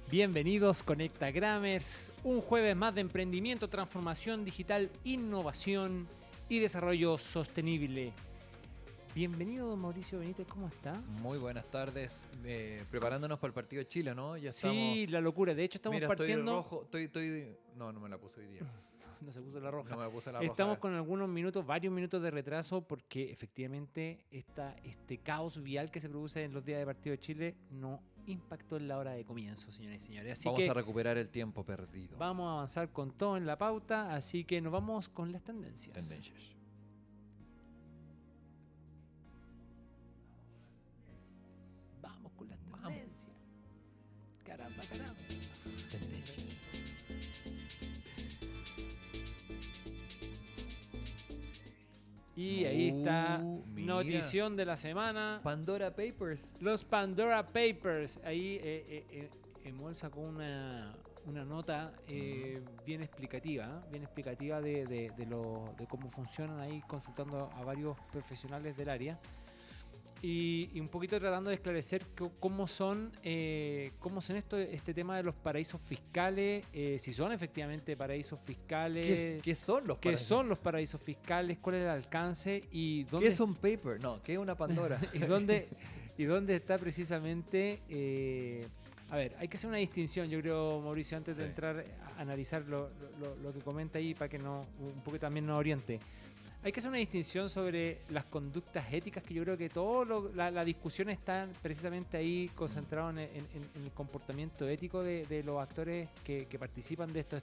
Bienvenidos Conectagrammers, un jueves más de emprendimiento, transformación digital, innovación y desarrollo sostenible. Bienvenido, don Mauricio Benítez, ¿cómo está? Muy buenas tardes, preparándonos para el partido de Chile, ¿no? Ya estamos... Sí, la locura, de hecho estamos Mira, partiendo... estoy rojo, No, no me la puse hoy día. No se puso la roja. No me puse la roja. Estamos con varios minutos de retraso porque efectivamente este caos vial que se produce en los días de partido de Chile no impactó en la hora de comienzo, señores y señores. Así vamos a recuperar el tiempo perdido. Vamos a avanzar con todo en la pauta, así que nos vamos con las tendencias. Vamos con las tendencias. Caramba. Tendencias. Y ahí está, mira. notición de la semana. Pandora Papers. Los Pandora Papers. Ahí Emol sacó una nota bien explicativa de cómo funcionan ahí, consultando a varios profesionales del área. Y un poquito tratando de esclarecer cómo son este tema de los paraísos fiscales, si son efectivamente paraísos fiscales. ¿Qué son los paraísos? ¿Qué son los paraísos fiscales? ¿Cuál es el alcance? Y dónde ¿Qué es un paper? No, ¿qué es una Pandora? y dónde está precisamente... A ver, hay que hacer una distinción, yo creo, Mauricio, antes de entrar a analizar lo que comenta ahí para que un poco también nos oriente. Hay que hacer una distinción sobre las conductas éticas, que yo creo que la discusión está precisamente ahí concentrada en el comportamiento ético de los actores que participan de todo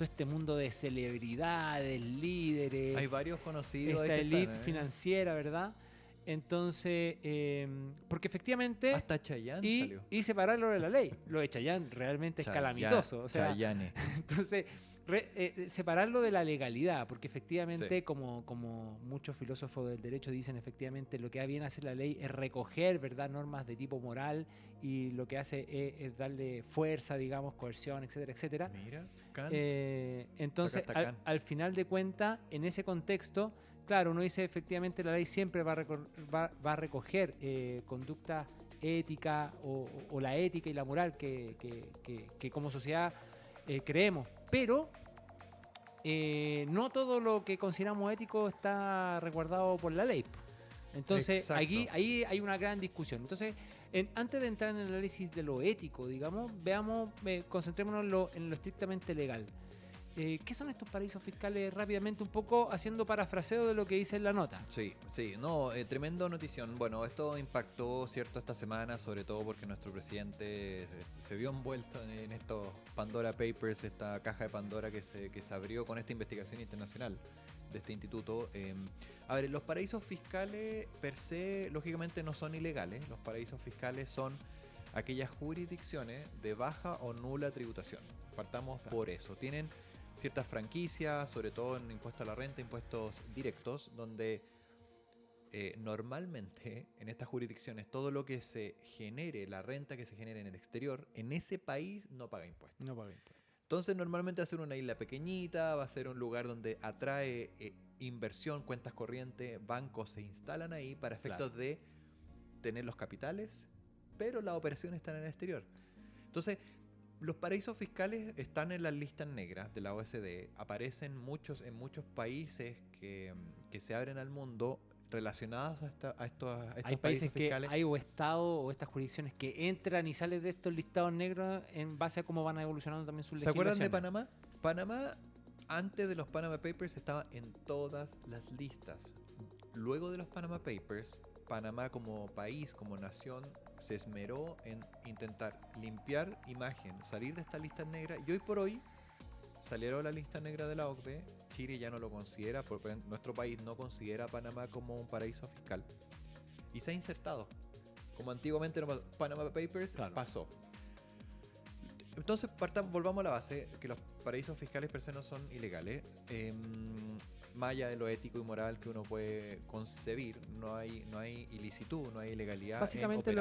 este mundo de celebridades, líderes. Hay varios conocidos. Esta élite financiera, ¿verdad? Entonces, porque efectivamente... Hasta Chayanne salió. Y separarlo de la ley. Lo de Chayanne realmente es calamitoso. O sea, Chayanne. Entonces, separarlo de la legalidad, porque efectivamente, como muchos filósofos del derecho dicen, efectivamente lo que viene a hacer la ley es recoger, ¿verdad?, normas de tipo moral, y lo que hace es darle fuerza, digamos, coerción, etcétera, etcétera. Mira, Kant. Entonces, al final de cuentas, en ese contexto, claro, uno dice efectivamente la ley siempre va a recoger conducta ética o la ética y la moral que como sociedad creemos, pero no todo lo que consideramos ético está resguardado por la ley. Entonces, ahí hay una gran discusión. Entonces, antes de entrar en el análisis de lo ético, digamos, concentrémonos en lo estrictamente legal. ¿Qué son estos paraísos fiscales? Rápidamente, un poco haciendo parafraseo de lo que dice en la nota. Sí, tremendo notición. Bueno, esto impactó, ¿cierto?, esta semana, sobre todo porque nuestro presidente se vio envuelto en estos Pandora Papers, esta caja de Pandora que se abrió con esta investigación internacional de este instituto. A ver, los paraísos fiscales per se, lógicamente, no son ilegales. Los paraísos fiscales son aquellas jurisdicciones de baja o nula tributación. Partamos por eso. Tienen ciertas franquicias, sobre todo en impuestos a la renta, impuestos directos, donde normalmente en estas jurisdicciones todo lo que se genere, la renta que se genere en el exterior, en ese país no paga impuestos. No paga impuestos. Entonces normalmente va a ser una isla pequeñita, va a ser un lugar donde atrae inversión, cuentas corrientes, bancos se instalan ahí para efectos de tener los capitales, pero las operaciones están en el exterior. Entonces, los paraísos fiscales están en las listas negras de la OECD, aparecen en muchos países que se abren al mundo relacionados a estos hay países fiscales. Que hay estados o estas jurisdicciones que entran y salen de estos listados negros en base a cómo van evolucionando también sus legislaciones. ¿Se acuerdan de Panamá? Panamá, antes de los Panama Papers, estaba en todas las listas. Luego de los Panama Papers, Panamá como país, como nación, se esmeró en intentar limpiar imagen, salir de esta lista negra, y hoy por hoy salieron la lista negra de la OCDE. Chile ya no lo considera, porque nuestro país no considera a Panamá como un paraíso fiscal, y se ha insertado. Como antiguamente Panama Papers pasó. Entonces volvamos a la base, que los paraísos fiscales per se no son ilegales. Más allá de lo ético y moral que uno puede concebir, no hay ilicitud, no hay ilegalidad. Básicamente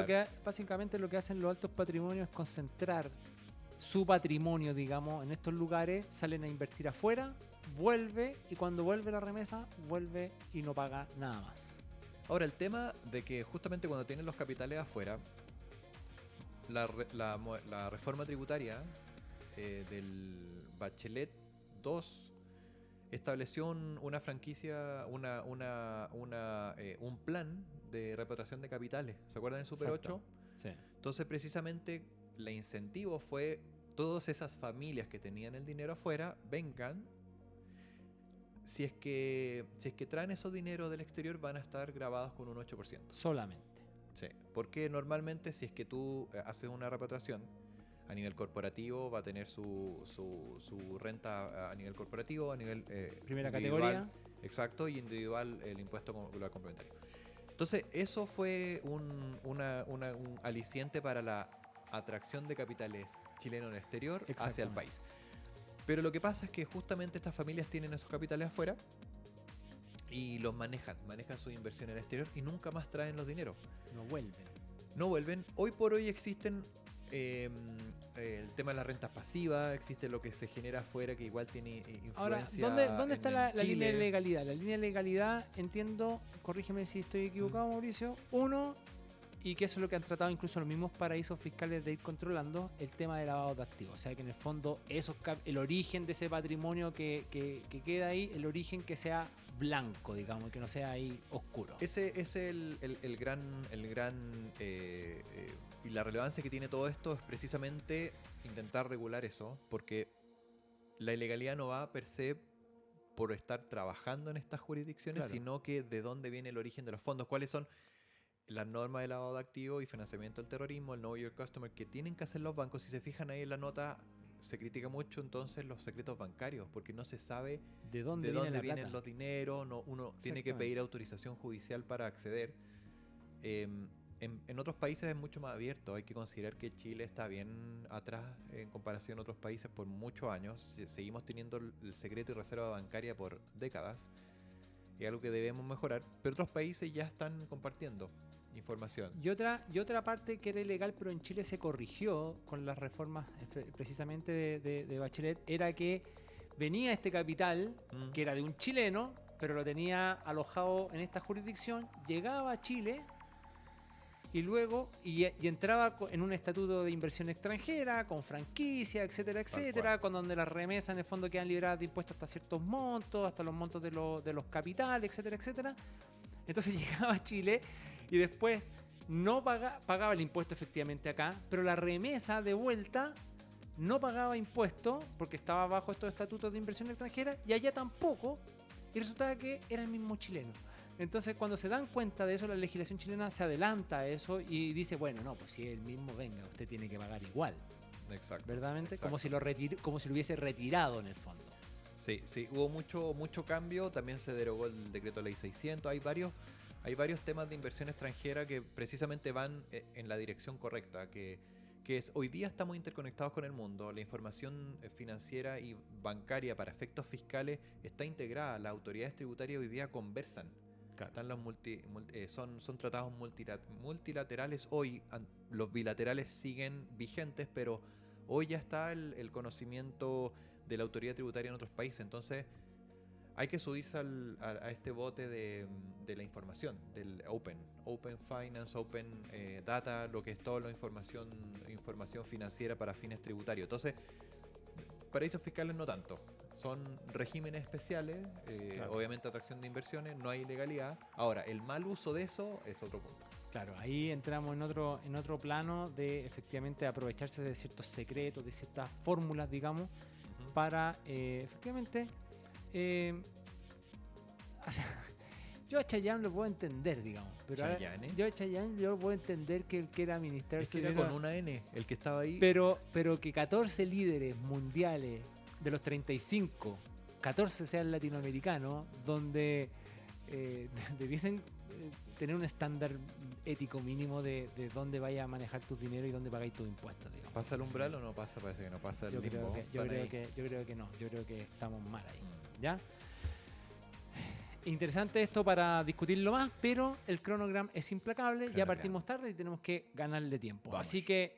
lo que hacen los altos patrimonios es concentrar su patrimonio, digamos, en estos lugares, salen a invertir afuera, vuelve, y cuando vuelve la remesa, vuelve y no paga nada más. Ahora, el tema de que justamente cuando tienen los capitales afuera, la reforma tributaria del Bachelet 2 estableció una franquicia, un plan de repatriación de capitales. ¿Se acuerdan del Super Exacto. 8? Sí. Entonces, precisamente, el incentivo fue todas esas familias que tenían el dinero afuera, vengan. Si es que traen esos dineros del exterior, van a estar grabados con un 8%. Solamente. Sí, porque normalmente si es que tú haces una repatriación a nivel corporativo, va a tener su renta a nivel corporativo, a nivel Primera individual, categoría. exacto, y individual el impuesto complementario. Entonces, eso fue un aliciente para la atracción de capitales chilenos en el exterior hacia el país. Pero lo que pasa es que justamente estas familias tienen esos capitales afuera y los manejan su inversión en el exterior y nunca más traen los dineros. No vuelven. Hoy por hoy existen el tema de las rentas pasivas, existe lo que se genera afuera que igual tiene influencia. Ahora, ¿dónde está la línea de legalidad? La línea de legalidad, entiendo, corrígeme si estoy equivocado, Mauricio, y que eso es lo que han tratado incluso los mismos paraísos fiscales de ir controlando, el tema de lavado de activos. O sea, que en el fondo el origen de ese patrimonio que queda ahí, el origen que sea blanco, digamos, que no sea ahí oscuro. Ese es el gran y la relevancia que tiene todo esto es precisamente intentar regular eso, porque la ilegalidad no va per se por estar trabajando en estas jurisdicciones, Claro, sino que de dónde viene el origen de los fondos, cuáles son las normas de lavado de activos y financiamiento del terrorismo, el Know Your Customer, que tienen que hacer los bancos. Si se fijan ahí en la nota, se critica mucho entonces los secretos bancarios, porque no se sabe de dónde vienen los dineros, uno tiene que pedir autorización judicial para acceder. En otros países es mucho más abierto. Hay que considerar que Chile está bien atrás en comparación a otros países por muchos años. Seguimos teniendo el secreto y reserva bancaria por décadas. Es algo que debemos mejorar, pero otros países ya están compartiendo información. Y otra parte que era ilegal, pero en Chile se corrigió con las reformas precisamente de Bachelet, era que venía este capital, que era de un chileno, pero lo tenía alojado en esta jurisdicción, llegaba a Chile y luego y entraba en un estatuto de inversión extranjera, con franquicia, etcétera, etcétera, con donde las remesas en el fondo quedan liberadas de impuestos hasta ciertos montos, hasta los montos de los capitales, etcétera, etcétera. Entonces llegaba a Chile y después no pagaba el impuesto efectivamente acá, pero la remesa de vuelta no pagaba impuesto porque estaba bajo estos estatutos de inversión extranjera y allá tampoco, y resultaba que era el mismo chileno. Entonces, cuando se dan cuenta de eso, la legislación chilena se adelanta a eso y dice, bueno, no, pues si es el mismo, venga, usted tiene que pagar igual. Exacto. ¿Verdaderamente? Exacto. Como si lo hubiese retirado en el fondo. Sí, hubo mucho cambio. También se derogó el decreto ley 600. Hay varios temas de inversión extranjera que precisamente van en la dirección correcta, que es hoy día estamos interconectados con el mundo. La información financiera y bancaria para efectos fiscales está integrada. Las autoridades tributarias hoy día conversan. Están los son tratados multilaterales hoy. Los bilaterales siguen vigentes, pero hoy ya está el conocimiento de la autoridad tributaria en otros países. Entonces hay que subirse a este bote de la información, del Open Finance, Open Data, lo que es toda la información financiera para fines tributarios. Entonces, paraísos fiscales no tanto. Son regímenes especiales, claro. Obviamente atracción de inversiones, no hay ilegalidad. Ahora, el mal uso de eso es otro punto. Claro, ahí entramos en otro plano de efectivamente aprovecharse de ciertos secretos, de ciertas fórmulas, digamos, para efectivamente... o sea, yo a Chayanne lo puedo entender, digamos. Pero yo a Chayanne yo puedo entender que él quiera administrarse. Es que era con una N, el que estaba ahí. Pero que 14 líderes mundiales de los 35, 14 sean latinoamericanos, donde debiesen tener un estándar ético mínimo de dónde vaya a manejar tus dinero y dónde pagáis tus impuestos, digamos. ¿Pasa el umbral o no pasa? Parece que no pasa el limbo. Yo creo que no, yo creo que estamos mal ahí. ¿Ya? Interesante esto para discutirlo más, pero el cronograma es implacable. Ya partimos tarde y tenemos que ganarle tiempo. Vamos. Así que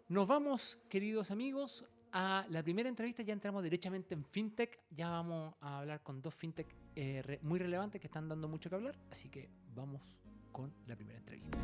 nos vamos, queridos amigos, a la primera entrevista. Ya entramos derechamente en FinTech. Ya vamos a hablar con dos FinTech muy relevantes que están dando mucho que hablar. Así que vamos con la primera entrevista.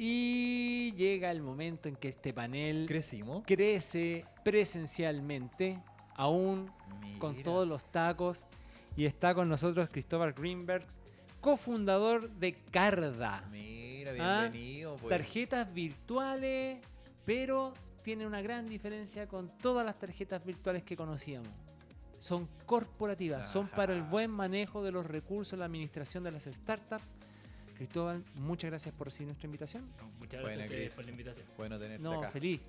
Y llega el momento en que este panel Crecimos. crece presencialmente, aún con Mira. todos los tacos. Y está con nosotros Cristóbal Greenberg, cofundador de Carda. Mira, Ah, bienvenido. Pues. Tarjetas virtuales, pero tiene una gran diferencia con todas las tarjetas virtuales que conocíamos. Son corporativas, son para el buen manejo de los recursos, la administración de las startups. Cristóbal, muchas gracias por recibir nuestra invitación. Muchas gracias Buena, a ustedes Cris. por la invitación. Bueno tenerte No, acá. feliz.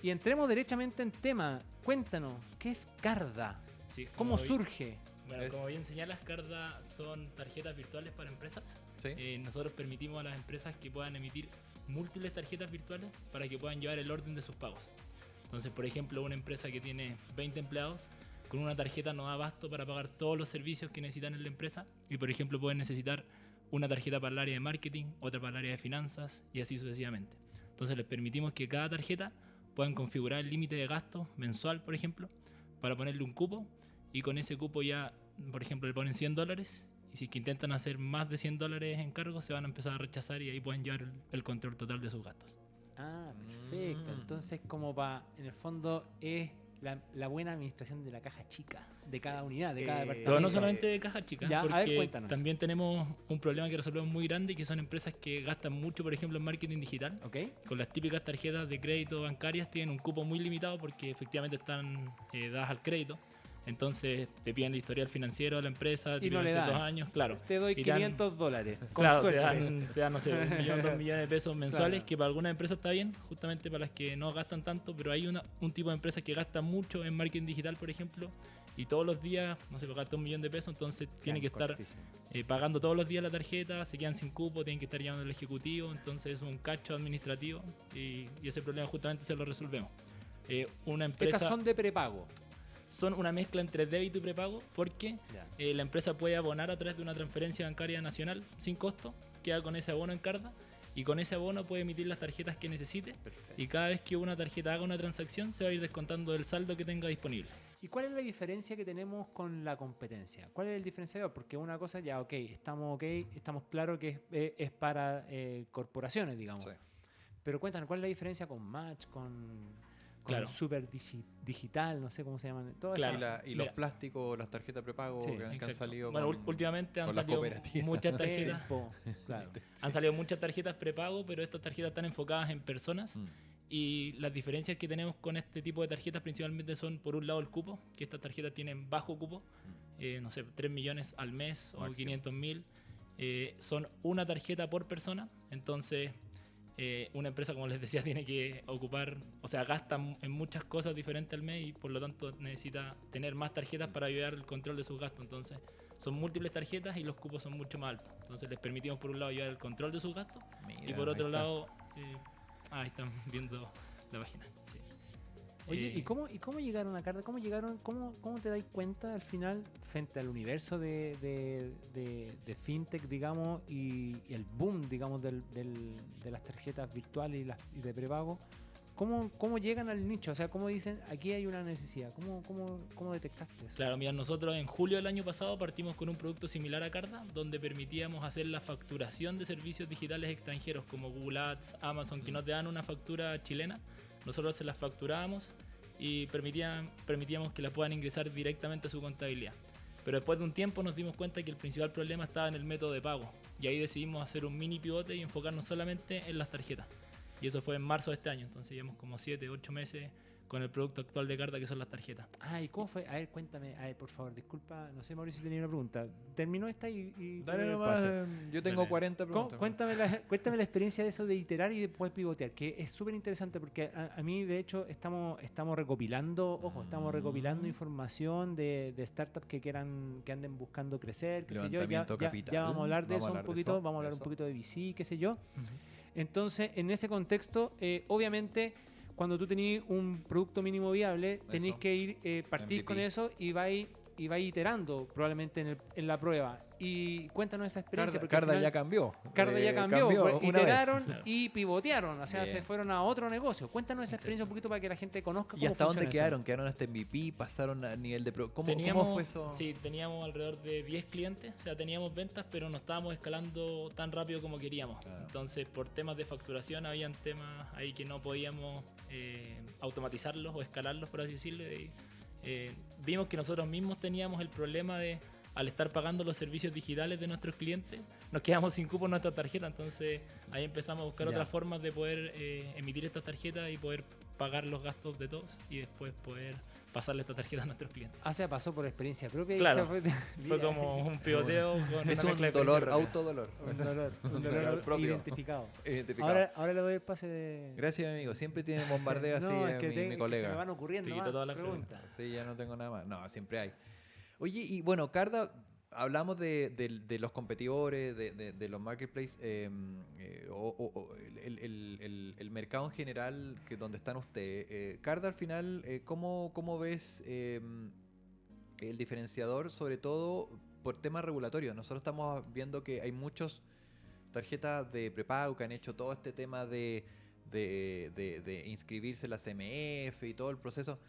Y entremos derechamente en tema. Cuéntanos, ¿qué es Carda? Sí, ¿Cómo como bien- surge? Bueno, Es- como bien señalas, Carda son tarjetas virtuales para empresas. ¿Sí? Nosotros permitimos a las empresas que puedan emitir múltiples tarjetas virtuales para que puedan llevar el orden de sus pagos. Entonces, por ejemplo, una empresa que tiene 20 empleados, con una tarjeta no da abasto para pagar todos los servicios que necesitan en la empresa. Y, por ejemplo, pueden necesitar una tarjeta para el área de marketing, otra para el área de finanzas y así sucesivamente. Entonces, les permitimos que cada tarjeta puedan configurar el límite de gasto mensual, por ejemplo, para ponerle un cupo, y con ese cupo ya, por ejemplo, le ponen $100, y si es que intentan hacer más de $100 en cargo, se van a empezar a rechazar y ahí pueden llevar el control total de sus gastos. Ah, perfecto. Entonces, como va, en el fondo es la buena administración de la caja chica, de cada unidad, de cada departamento. Pero no solamente de caja chica, Ya, a ver, porque cuéntanos. también tenemos un problema que resolvemos muy grande, que son empresas que gastan mucho, por ejemplo, en marketing digital. ¿Ok? Con las típicas tarjetas de crédito bancarias tienen un cupo muy limitado porque efectivamente están dadas al crédito. Entonces te piden el historial financiero de la empresa, Y no le típicamente dan. 2 años, claro. Te doy Y te dan- $500, con Claro, suerte. te dan, no sé, 1 millón, 2 millones de pesos mensuales, Claro. que para algunas empresas está bien, justamente para las que no gastan tanto, pero hay un tipo de empresas que gastan mucho en marketing digital, por ejemplo, y todos los días, no sé, gasta 1 millón de pesos, entonces tienen que estar Cortísimo. pagando todos los días la tarjeta, se quedan sin cupo, tienen que estar llamando al ejecutivo, entonces es un cacho administrativo y ese problema justamente se lo resolvemos. Una empresa Estas son de prepago. son una mezcla entre débito y prepago porque Ya. la empresa puede abonar a través de una transferencia bancaria nacional sin costo, queda con ese abono en Carda y con ese abono puede emitir las tarjetas que necesite Perfecto. y cada vez que una tarjeta haga una transacción se va a ir descontando del saldo que tenga disponible. ¿Y cuál es la diferencia que tenemos con la competencia? ¿Cuál es el diferenciador? Porque una cosa ya, ok, estamos claros que es para corporaciones, digamos. Sí. Pero cuéntanos, ¿cuál es la diferencia con Match, con Claro. Super Digital, no sé cómo se llaman? Todas Claro. esas- Y los Mira. plásticos, las tarjetas prepago Sí, que han Exacto. salido Bueno, con, últimamente han con la salido cooperativa. muchas tarjetas. Tempo, claro. Han salido muchas tarjetas prepago, pero estas tarjetas están enfocadas en personas. Mm. Y las diferencias que tenemos con este tipo de tarjetas principalmente son, por un lado, el cupo, que estas tarjetas tienen bajo cupo, no sé, 3 millones al mes o Máximo. 500.000. Son una tarjeta por persona, entonces una empresa, como les decía, tiene que ocupar, o sea, gasta en muchas cosas diferentes al mes y por lo tanto necesita tener más tarjetas para ayudar el control de sus gastos. Entonces, son múltiples tarjetas y los cupos son mucho más altos. Entonces, les permitimos, por un lado, ayudar el control de sus gastos y Mira, por otro ahí está. lado, ahí están viendo la página. Sí. Oye, Eh, ¿y cómo llegaron a Carda? ¿Cómo te das cuenta al final, frente al universo de fintech, digamos, y el boom, digamos, de las tarjetas virtuales y de prepago? ¿Cómo llegan al nicho? O sea, ¿cómo dicen, aquí hay una necesidad? ¿Cómo detectaste eso? Claro, mira, nosotros en julio del año pasado partimos con un producto similar a Carda, donde permitíamos hacer la facturación de servicios digitales extranjeros como Google Ads, Amazon, que no te dan una factura chilena. Nosotros se las facturábamos y permitíamos que la puedan ingresar directamente a su contabilidad. Pero después de un tiempo nos dimos cuenta que el principal problema estaba en el método de pago. Y ahí decidimos hacer un mini pivote y enfocarnos solamente en las tarjetas. Y eso fue en marzo de este año, entonces llevamos como 7, 8 meses con el producto actual de Carda, que son las tarjetas. Ah, ¿y cómo fue? A ver, cuéntame, por favor, disculpa, no sé, Mauricio, si tenía una pregunta. Terminó esta y Dale te nomás, paso. yo tengo Dale. 40 preguntas. Cuéntame la experiencia de eso de iterar y después pivotear, que es súper interesante porque a mí, de hecho, estamos recopilando, estamos recopilando información de startups que anden buscando crecer, qué sé yo. Levantamiento capital. Ya vamos a hablar de Vamos a eso un hablar de poquito, eso, vamos a hablar eso. un poquito de VC, qué sé yo. Entonces, en ese contexto, obviamente, cuando tú tenés un producto mínimo viable, tenéis Eso. que ir, partir MVP. con eso y vais y vais iterando probablemente en la prueba. Y cuéntanos esa experiencia. porque Carda al final ya cambió. Carda ya cambió, pues, una vez. iteraron y pivotearon, o sea, Bien. se fueron a otro negocio. Cuéntanos esa experiencia un poquito para que la gente conozca ¿Y cómo hasta dónde funciona quedaron? ¿Quedaron hasta MVP? ¿Pasaron a nivel de pro? ¿Cómo fue eso? Sí, teníamos alrededor de 10 clientes, o sea, teníamos ventas, pero no estábamos escalando tan rápido como queríamos. Claro. Entonces, por temas de facturación, habían temas ahí que no podíamos automatizarlos o escalarlos, por así decirlo. Y, vimos que nosotros mismos teníamos el problema de, al estar pagando los servicios digitales de nuestros clientes, nos quedamos sin cupo en nuestra tarjeta. Entonces, ahí empezamos a buscar Ya. otras formas de poder emitir estas tarjetas y poder pagar los gastos de todos y después poder pasarle esta tarjeta a nuestros clientes. Ah, o sea, pasó por experiencia propia. y Claro. se fue- Fue como un pivoteo con Es una un mezcla de dolor, experiencia propia. autodolor. un dolor, Un dolor propio. identificado. Identificado. Ahora le doy el pase de... Gracias, amigo. Siempre tiene bombardeo así no, es a que, mi que se colega. me van ocurriendo Te quito más toda la preguntas. Sí, ya no tengo nada más. No, siempre hay. Oye, y bueno, Carda, hablamos de los competidores, de los marketplaces, o el mercado en general, que donde están ustedes. Carda, al final, ¿cómo ves el diferenciador, sobre todo por temas regulatorios? Nosotros estamos viendo que hay muchas tarjetas de prepago que han hecho todo este tema de inscribirse en la CMF y todo el proceso.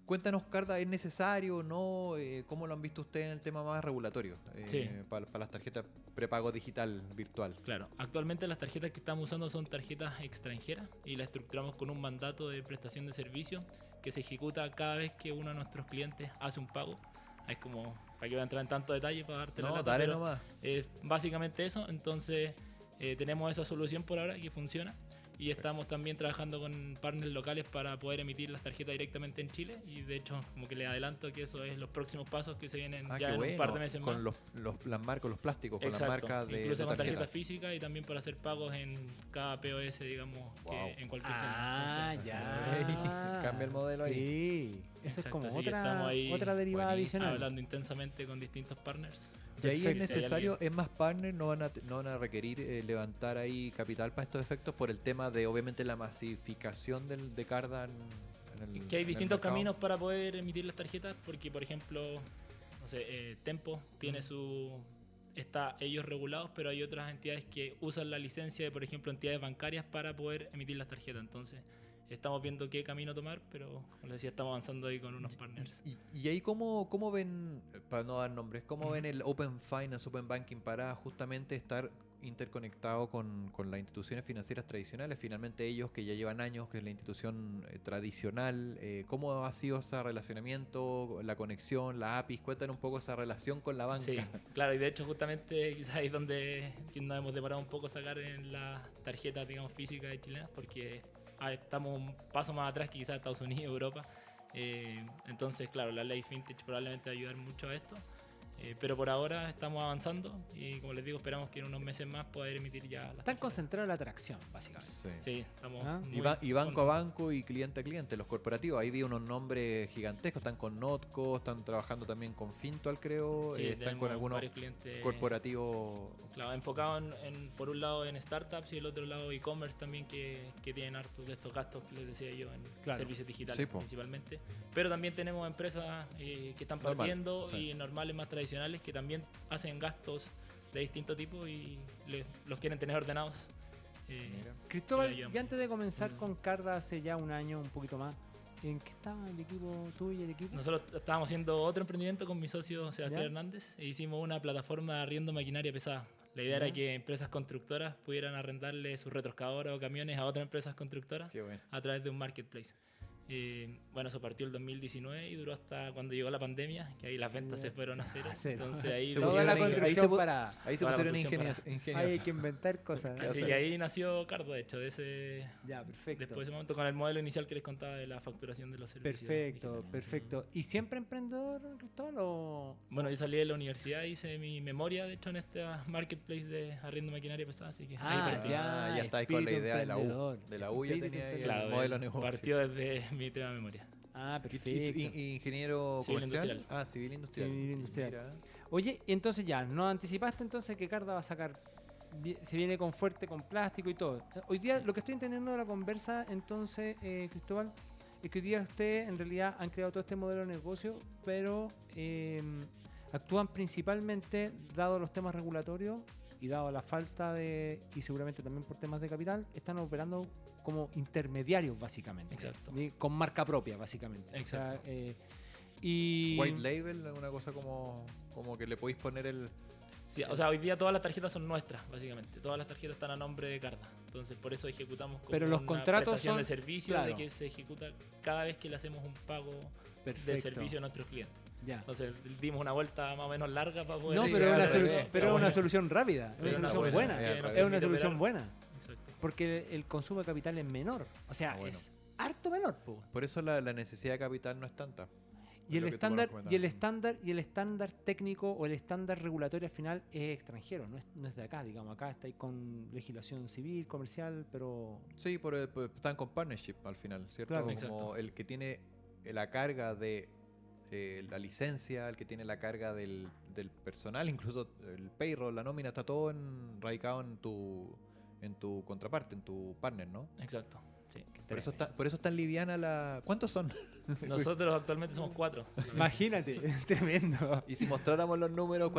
Cuéntanos, Carda, ¿es necesario o no? ¿Cómo lo han visto ustedes en el tema más regulatorio? Sí. Para las tarjetas prepago digital virtual. Claro, actualmente las tarjetas que estamos usando son tarjetas extranjeras y las estructuramos con un mandato de prestación de servicio que se ejecuta cada vez que uno de nuestros clientes hace un pago. Es como, para que voy a entrar en tanto detalle para darte la No, lata, dale pero nomás. básicamente eso. Entonces tenemos esa solución por ahora que funciona y estamos también trabajando con partners locales para poder emitir las tarjetas directamente en Chile y de hecho como que les adelanto que eso es los próximos pasos que se vienen Ah, ya qué en bueno. un par de meses Con más. las marcas, los plásticos, con Exacto. las marcas de Incluso con tarjeta. tarjetas físicas y también para hacer pagos en cada POS, digamos, Wow. que en cualquier Ah, tienda. ya. Cambia el modelo ahí. Sí, eso es Exacto, como así que estamos otra, ahí, otra derivada buenísimo, adicional. Hablando intensamente con distintos partners. Y ahí es Perfecto. necesario, es más partners, no van a requerir levantar ahí capital para estos efectos por el tema de obviamente la masificación de Carda en el Que hay en el distintos mercado. caminos para poder emitir las tarjetas, porque por ejemplo, no sé, Tempo tiene está ellos regulados, pero hay otras entidades que usan la licencia de, por ejemplo, entidades bancarias para poder emitir las tarjetas. Entonces, estamos viendo qué camino tomar, pero como les decía, estamos avanzando ahí con unos partners. Y ahí cómo ven, para no dar nombres, cómo ven el Open Finance, Open Banking para justamente estar interconectado con las instituciones financieras tradicionales, finalmente ellos que ya llevan años, que es la institución tradicional, ¿cómo ha sido ese relacionamiento, la conexión, la APIs? Cuéntanos un poco esa relación con la banca. Sí, claro, y de hecho justamente quizás ahí es donde nos hemos demorado un poco sacar en las tarjetas, digamos, físicas de chilenas, porque estamos un paso más atrás que quizás Estados Unidos, Europa. Entonces, claro, la ley FinTech probablemente va a ayudar mucho a esto. Pero por ahora estamos avanzando y como les digo, esperamos que en unos meses más poder emitir ya las Están tarjetas. concentrados en la atracción, básicamente. Sí. Sí, estamos ¿Ah? muy Y banco a concentrados. banco y cliente a cliente, los corporativos. Ahí vi unos nombres gigantescos. Están con Notco, están trabajando también con Fintual, creo. Sí, están tenemos con algunos varios clientes corporativos. claro, enfocados por un lado en startups y el otro lado e-commerce también que tienen hartos de estos gastos que les decía yo en Claro. servicios digitales Sí, po. principalmente. Pero también tenemos empresas que están Normal, partiendo sí. y normales más tradicionales que también hacen gastos de distinto tipo y los quieren tener ordenados. Mira. Cristóbal, Y la y antes de comenzar Mm. con Carda hace ya un año, un poquito más, ¿en qué estaba el equipo tuyo y el equipo? Nosotros estábamos haciendo otro emprendimiento con mi socio Sebastián ¿Ya? Hernández e hicimos una plataforma de arriendo maquinaria pesada. La idea ¿Ya? era que empresas constructoras pudieran arrendarle sus retroexcavadoras o camiones a otras empresas constructoras Qué bueno. a través de un marketplace. Bueno, eso partió el 2019 y duró hasta cuando llegó la pandemia, que ahí las ventas Ya. se fueron a cero. A cero. Entonces ahí Se Toda pusieron la ahí- ahí construcción se pu- para... Ahí se Toda la pusieron construcción ingenios. Hay que inventar cosas. ¿Qué Así hacer? que ahí nació Cardo, de hecho, de ese, Ya, perfecto. después de ese momento, con el modelo inicial que les contaba de la facturación de los servicios. Perfecto, digitales. perfecto. ¿Y siempre emprendedor, Cristóbal? O... Bueno, yo salí de la universidad, hice mi memoria, de hecho, en este marketplace de arriendo maquinaria pesada, así que ahí Ah, partí. ya. Ya estáis con la espíritu idea de la U. emprendedor. De la U ya Espíritu tenía ahí el Claro, modelo de negocio. partió desde mi tema de memoria. Ah, ¿Y perfecto. ingeniero Civil comercial? industrial. Ah, civil industrial. Civil industrial. Mira. Oye, entonces ya, nos anticipaste entonces que Carda va a sacar, se viene con fuerte, con plástico y todo. Hoy día lo que estoy entendiendo de la conversa, entonces, Cristóbal, es que hoy día ustedes en realidad han creado todo este modelo de negocio, pero actúan principalmente, dado los temas regulatorios y dado la falta de, y seguramente también por temas de capital, están operando como intermediarios básicamente. Exacto. Con marca propia básicamente. Exacto. O sea, y White label, una cosa como que le podéis poner el... Sí, o sea, hoy día todas las tarjetas son nuestras, básicamente. Todas las tarjetas están a nombre de Carda. Entonces, por eso ejecutamos como Pero los una contratos prestación son- de servicio claro. de que se ejecuta cada vez que le hacemos un pago de Perfecto. servicio a nuestros clientes. Ya. Entonces, dimos una vuelta más o menos larga para poder... No, Sí, pero es claro, una sí, solución, sí. pero es Está una bueno. solución rápida, Sí, una solución buena, buena. que nos Es una permite solución operar. buena. Exacto. Porque el consumo de capital es menor. O sea, Bueno. es harto menor, po. Por eso la necesidad de capital no es tanta. Y Es el lo que tú me estándar, comentabas. y el estándar técnico o el estándar regulatorio al final es extranjero, no es de acá, digamos. Acá estáis con legislación civil, comercial, pero Sí, están con partnership al final, ¿cierto? Claro. Como Exacto. el que tiene la carga de la licencia, el que tiene la carga del personal, incluso el payroll, la nómina, está todo radicado en tu contraparte, en tu partner, ¿no? Exacto. Sí. Por eso es tan liviana la... ¿Cuántos son? Nosotros actualmente somos 4. imagínate, tremendo. Y si mostráramos los números,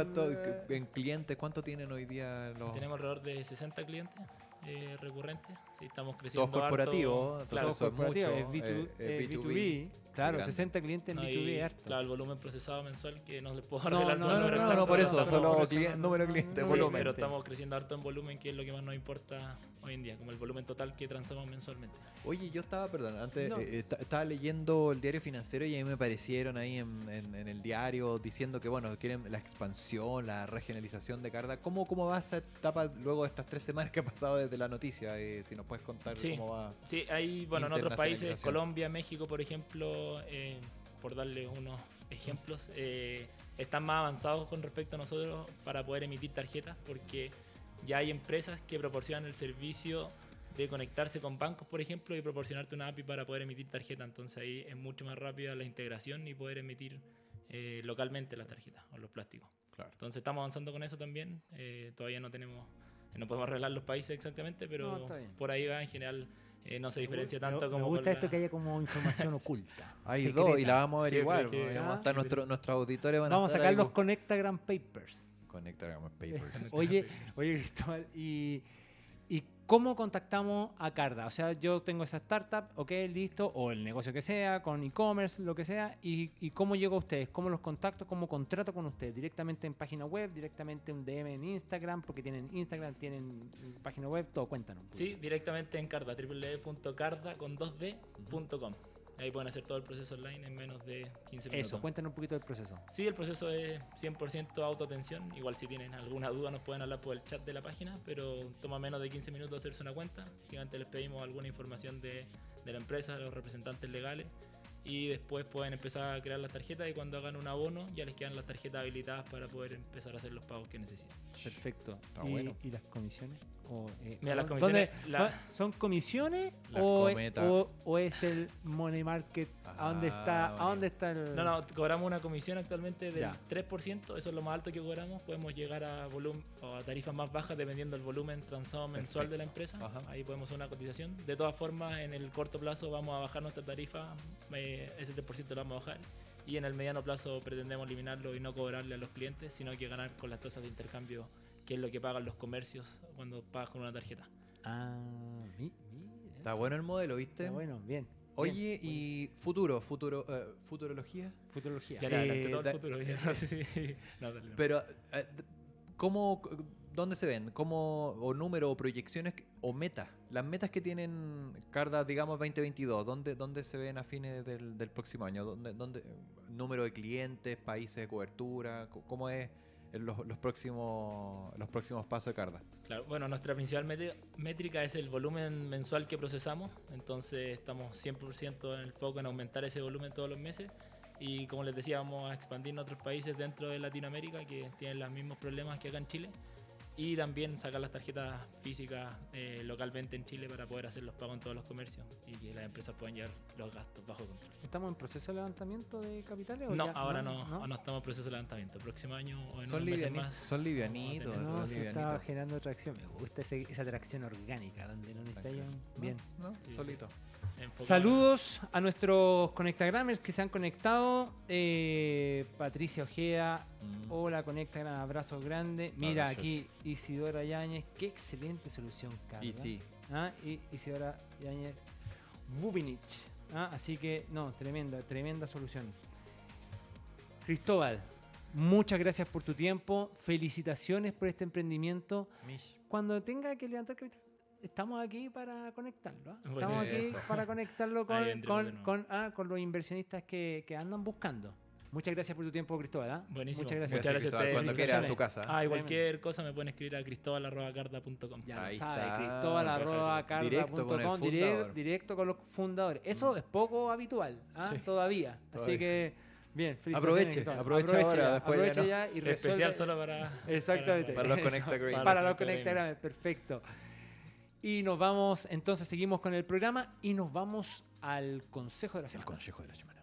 en clientes, ¿cuánto tienen hoy día los... Tenemos alrededor de 60 clientes recurrentes. Sí, estamos creciendo. Todos corporativos, harto. Claro, entonces eso es Corporativo, mucho, es B2B, claro, grande. 60 clientes en no, B2B, y, harto. claro, el volumen procesado mensual que no les puedo No, revelar no, los números no, exactos, por pero eso, estamos- solo por eso, número de clientes, Sí, volumen. pero estamos creciendo harto en volumen, que es lo que más nos importa hoy en día, como el volumen total que transamos mensualmente. Oye, yo estaba, perdón, antes No. estaba leyendo el diario financiero y a mí me aparecieron ahí en el diario diciendo que, bueno, quieren la expansión, la regionalización de Carda. ¿Cómo va esa etapa luego de estas 3 semanas que ha pasado desde la noticia? Si nos puedes contar Sí. cómo va. Sí, hay, bueno, en otros países, Internacionalización. Colombia, México, por ejemplo, por darle unos ejemplos, están más avanzados con respecto a nosotros para poder emitir tarjetas, porque ya hay empresas que proporcionan el servicio de conectarse con bancos, por ejemplo, y proporcionarte una API para poder emitir tarjeta. Entonces ahí es mucho más rápida la integración y poder emitir localmente las tarjetas o los plásticos. Claro. Entonces estamos avanzando con eso también. Todavía no podemos revelar los países exactamente, No, pero está bien. por ahí va en general. No se diferencia tanto me como gusta con esto la- que haya como información oculta. Hay secreta. dos y la vamos a averiguar. Siempre que- Vamos a Ah, estar nuestros auditores van a Vamos a estar sacar ahí los con- Connectagram Papers. Connectagram Papers. Oye, Cristóbal, ¿y cómo contactamos a Carda? O sea, yo tengo esa startup, ok, listo, o el negocio que sea, con e-commerce, lo que sea, y cómo llego a ustedes, cómo los contacto, cómo contrato con ustedes, directamente en página web, directamente un DM en Instagram, porque tienen Instagram, tienen página web, todo, cuéntanos. Sí, directamente en Carda, www.carda.com. Ahí pueden hacer todo el proceso online en menos de 15 minutos. Eso, cuéntanos un poquito del proceso. Sí, el proceso es 100% autoatención. Igual si tienen alguna duda nos pueden hablar por el chat de la página, pero toma menos de 15 minutos hacerse una cuenta. Si antes les pedimos alguna información de la empresa, de los representantes legales, y después pueden empezar a crear las tarjetas y cuando hagan un abono ya les quedan las tarjetas habilitadas para poder empezar a hacer los pagos que necesiten. Perfecto. Está ¿Y, bueno. ¿Y las comisiones? Mira, las ¿dónde- comisiones, ¿Son comisiones Las o cometas. es el money market? ¿A dónde está? ¿A dónde está el...? No, cobramos una comisión actualmente del Ya. 3%, eso es lo más alto que cobramos. Podemos llegar a volumen o a tarifas más bajas dependiendo del volumen transado mensual de la empresa. Ajá. Ahí podemos hacer una cotización. De todas formas, en el corto plazo vamos a bajar nuestra tarifa, ese 3% lo vamos a bajar. Y en el mediano plazo pretendemos eliminarlo y no cobrarle a los clientes, sino que ganar con las tasas de intercambio, que es lo que pagan los comercios cuando pagas con una tarjeta. Ah, Está bueno el modelo, ¿viste? está bueno, bien. Oye, y futurología. Futurología. Ya le adelanté todo el da- futuro. Ya no sé si... No, dale, no. Pero, ¿dónde se ven? O número, o proyecciones, o metas? Las metas que tienen Carda, digamos, 2022, ¿dónde se ven a fines del próximo año? ¿Número de clientes, países de cobertura? ¿Cómo es los próximos pasos de Carda? Claro, bueno, nuestra principal métrica es el volumen mensual que procesamos, entonces estamos 100% en el foco en aumentar ese volumen todos los meses y como les decía, vamos a expandir en otros países dentro de Latinoamérica que tienen los mismos problemas que acá en Chile Y también sacar las tarjetas físicas localmente en Chile para poder hacer los pagos en todos los comercios y que las empresas puedan llevar los gastos bajo control. ¿Estamos en proceso de levantamiento de capitales? No, ya? ahora no estamos en proceso de levantamiento. El próximo año o en Son unos meses livianitos, más. son livianitos. No, No, son se livianitos. estaba generando tracción. Me gusta esa tracción orgánica, donde no necesita bien. No, Sí, solito. enfocado. Saludos a nuestros Conectagramers que se han conectado. Patricia Ojeda, hola Conectagram, abrazos grandes. Mira Abrazos. aquí Isidora Yáñez, qué excelente solución, Carla. Y sí. Y Isidora Yáñez Bubinich. Así que, no, tremenda solución. Cristóbal, muchas gracias por tu tiempo. Felicitaciones por este emprendimiento. Mish. Cuando tenga que levantar capital, estamos aquí para conectarlo. Bueno, Estamos aquí eso. para conectarlo Ahí vendremos de nuevo. con los inversionistas que andan buscando. Muchas gracias por tu tiempo, Cristóbal. Buenísimo. Muchas gracias. Muchas gracias a ustedes. Cuando quieras a tu casa. Y Tremendo. cualquier cosa me pueden escribir a cristobal@carda.com. Ya lo Ahí sabe, está. Directo con el Cristóbal@carda.com, fundador. directo con los fundadores. Eso es poco habitual, Sí. todavía. Así Todavía. que, bien, felicitaciones, Aproveche Cristóbal. ahora, después aproveche ya ya y resuelve. Especial solo para. Exactamente. Para los Eso, Conectagramers. Para los Para los Conectagramers, perfecto. Y nos vamos, entonces seguimos con el programa y nos vamos al consejo de la El semana. consejo de la semana.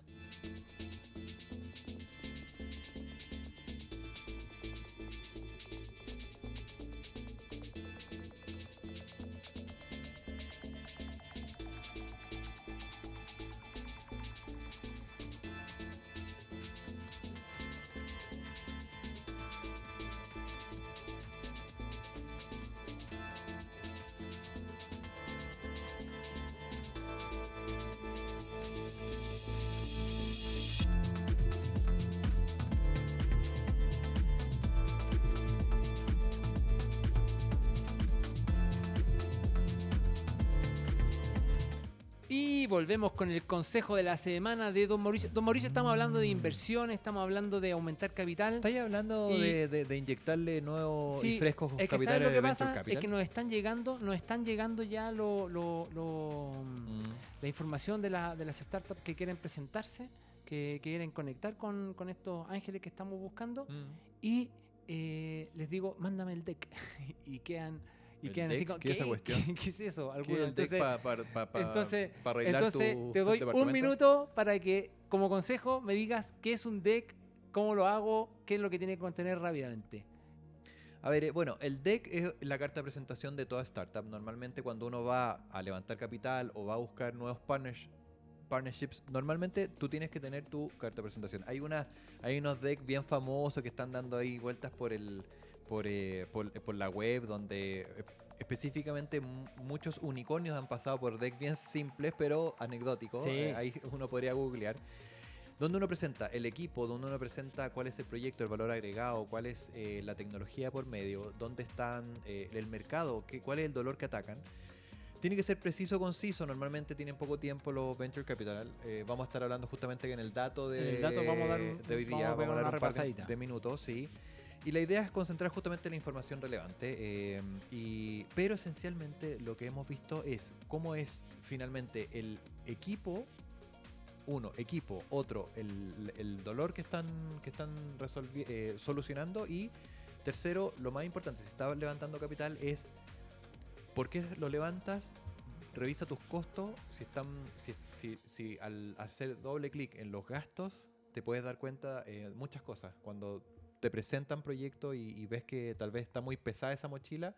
Y volvemos con el consejo de la semana de Don Mauricio. Don Mauricio, estamos hablando de inversión, estamos hablando de aumentar capital. ¿Estáis hablando Y- de inyectarle nuevos Sí, y frescos es que ¿sabes capitales lo de que Venture pasa? Capital? Es que nos están llegando ya la información de las startups que quieren presentarse, que quieren conectar con estos ángeles que estamos buscando. Y les digo, mándame el deck. y quedan ¿El así deck? como, ¿Qué es esa cuestión? ¿Qué es eso? ¿Qué Alguno. es el deck Entonces, para arreglar entonces tu te doy un departamento? minuto para que, como consejo, me digas qué es un deck, cómo lo hago, qué es lo que tiene que contener rápidamente. A ver, bueno, el deck es la carta de presentación de toda startup. Normalmente cuando uno va a levantar capital o va a buscar nuevos partnerships, normalmente tú tienes que tener tu carta de presentación. Hay unos decks bien famosos que están dando ahí vueltas por la web, donde específicamente muchos unicornios han pasado por decks bien simples pero anecdóticos. Sí. Ahí uno podría googlear. Donde uno presenta el equipo, donde uno presenta cuál es el proyecto, el valor agregado, cuál es la tecnología por medio, dónde están el mercado, cuál es el dolor que atacan. Tiene que ser preciso, conciso. Normalmente tienen poco tiempo los Venture Capital. Vamos a estar hablando justamente en el dato En el dato vamos a dar de hoy día. vamos a pegar una un par repasadita. de minutos, sí. Y la idea es concentrar justamente la información relevante. Pero esencialmente lo que hemos visto es cómo es finalmente el equipo. Uno, equipo. Otro, el dolor que están solucionando. Y tercero, lo más importante, si estás levantando capital, es por qué lo levantas. Revisa tus costos. Si al hacer doble clic en los gastos, te puedes dar cuenta de muchas cosas. Cuando te presentan proyectos y ves que tal vez está muy pesada esa mochila,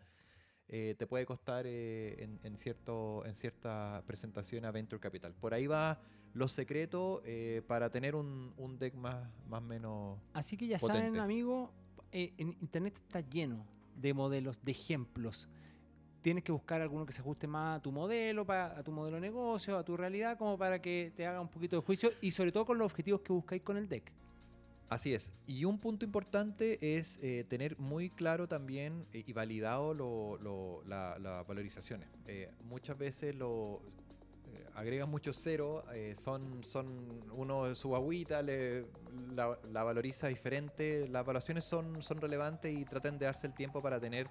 te puede costar en cierta presentación a Venture Capital. Por ahí va los secretos para tener un deck más o menos Así que ya potente. saben, amigos, en internet está lleno de modelos, de ejemplos. Tienes que buscar alguno que se ajuste más a tu modelo, a tu modelo de negocio, a tu realidad, como para que te haga un poquito de juicio y sobre todo con los objetivos que buscáis con el deck. Así es. Y un punto importante es tener muy claro también y validado las valorizaciones. Muchas veces agregan mucho cero, uno su agüita la valoriza diferente. Las evaluaciones son relevantes y traten de darse el tiempo para tener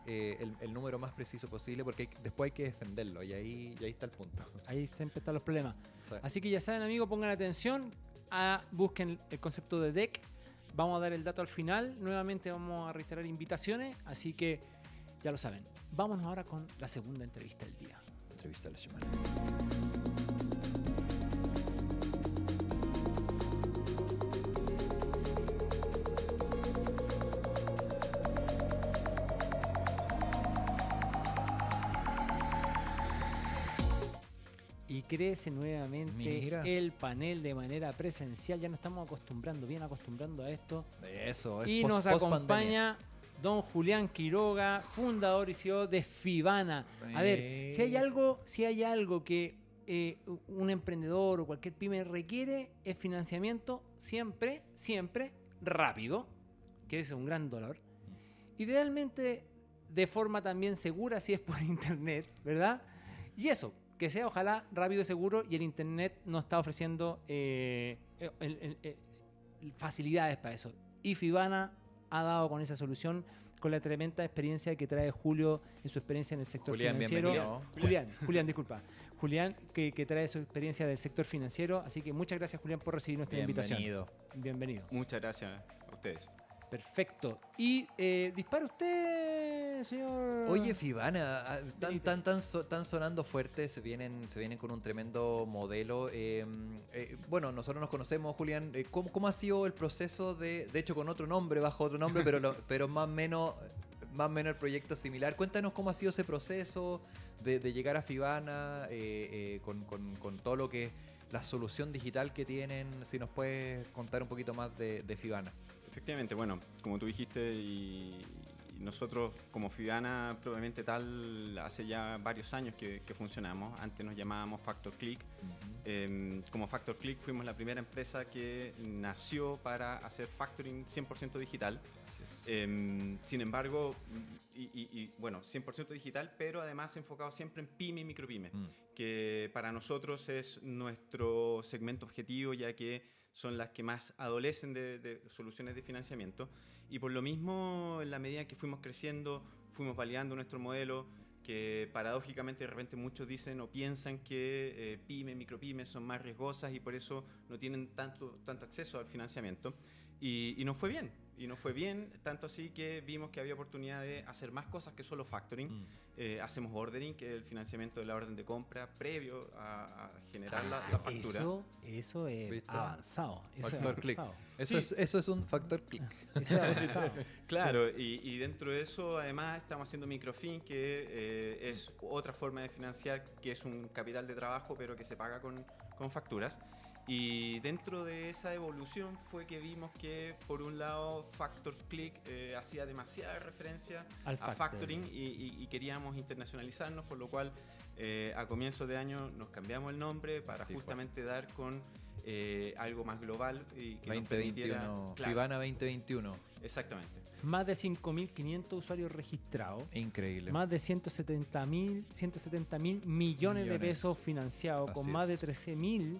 el número más preciso posible, porque después hay que defenderlo y ahí está el punto. Ahí siempre están los problemas. Sí. Así que ya saben, amigos, pongan atención, busquen el concepto de deck, Vamos a dar el dato al final. Nuevamente vamos a reiterar invitaciones, así que ya lo saben. Vámonos ahora con la segunda entrevista del día. Entrevista de la semana. Y crece nuevamente Mira. el panel de manera presencial. Ya nos estamos acostumbrando a esto. Eso, es Y post- nos post-pandemia. acompaña don Julián Quiroga, fundador y CEO de Fibana. A ver, si hay algo que un emprendedor o cualquier pyme requiere, es financiamiento siempre rápido, que es un gran dolor. Idealmente de forma también segura, si es por internet, ¿verdad? Y eso, que sea ojalá rápido y seguro, y el internet nos está ofreciendo facilidades para eso. Y Fibana ha dado con esa solución, con la tremenda experiencia que trae Julio en su experiencia en el sector Julián, financiero. bienvenido. Julián, disculpa. Julián, que trae su experiencia del sector financiero. Así que muchas gracias, Julián, por recibir nuestra invitación. Bienvenido. Muchas gracias a ustedes. Perfecto. Y dispara usted, señor. Oye, Fibana, Benítez. tan sonando fuerte, se vienen con un tremendo modelo. Bueno, nosotros nos conocemos, Julián. ¿Cómo ha sido el proceso de hecho, con otro nombre, bajo otro nombre, pero más o menos el proyecto es similar? Cuéntanos cómo ha sido ese proceso de llegar a Fibana, con todo lo que la solución digital que tienen. Si nos puedes contar un poquito más de Fibana. Efectivamente, bueno, como tú dijiste, y nosotros como Fibana propiamente tal, hace ya varios años que funcionamos. Antes nos llamábamos Factor Click. Como Factor Click fuimos la primera empresa que nació para hacer factoring 100% digital. Sin embargo, bueno, 100% digital, pero además enfocado siempre en pyme y micropyme, que para nosotros es nuestro segmento objetivo, ya que son las que más adolecen de soluciones de financiamiento. Y por lo mismo, en la medida en que fuimos creciendo, fuimos validando nuestro modelo, que paradójicamente de repente muchos dicen o piensan que pyme, micropymes son más riesgosas y por eso no tienen tanto acceso al financiamiento. Y nos fue bien. Y nos fue bien, tanto así que vimos que había oportunidad de hacer más cosas que solo factoring. Hacemos ordering, que es el financiamiento de la orden de compra previo a generar la factura. Eso es ¿Viste? avanzado. Factor click. Sí. Eso es un factor click. Eso es avanzado. Claro, y dentro de eso además estamos haciendo microfin, que es otra forma de financiar, que es un capital de trabajo, pero que se paga con facturas. Y dentro de esa evolución fue que vimos que, por un lado, Factor Click hacía demasiada referencia Al a factoring y queríamos internacionalizarnos, por lo cual a comienzos de año nos cambiamos el nombre para justamente dar con algo más global y que 2021, claro, Fibana 2021. Exactamente. Más de 5.500 usuarios registrados. Increíble. Más de 170 mil millones de pesos financiados, con Así más de es. 13.000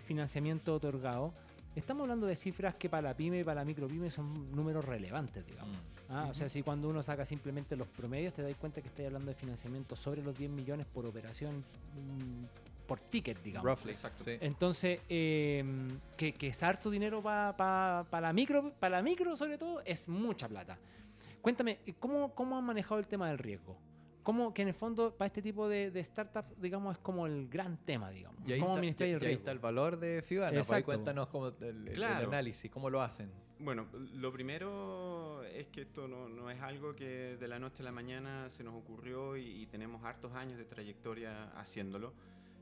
financiamiento otorgado. Estamos hablando de cifras que para la pyme y para la micropyme son números relevantes, digamos. O sea, si cuando uno saca simplemente los promedios, te das cuenta que estás hablando de financiamiento sobre los 10 millones por operación, por ticket, digamos. Roughly. Exacto. Sí. Entonces, que es harto dinero para la micro sobre todo, es mucha plata. Cuéntame, ¿cómo han manejado el tema del riesgo? ¿Cómo que en el fondo para este tipo de startups, digamos, es como el gran tema, digamos? Y ahí, ¿Cómo está, administrar el y ahí riesgo? está el valor de Fibana. Pues ahí Exacto. cuéntanos cómo el Claro. análisis, cómo lo hacen. Bueno, lo primero es que esto no es algo que de la noche a la mañana se nos ocurrió y tenemos hartos años de trayectoria haciéndolo.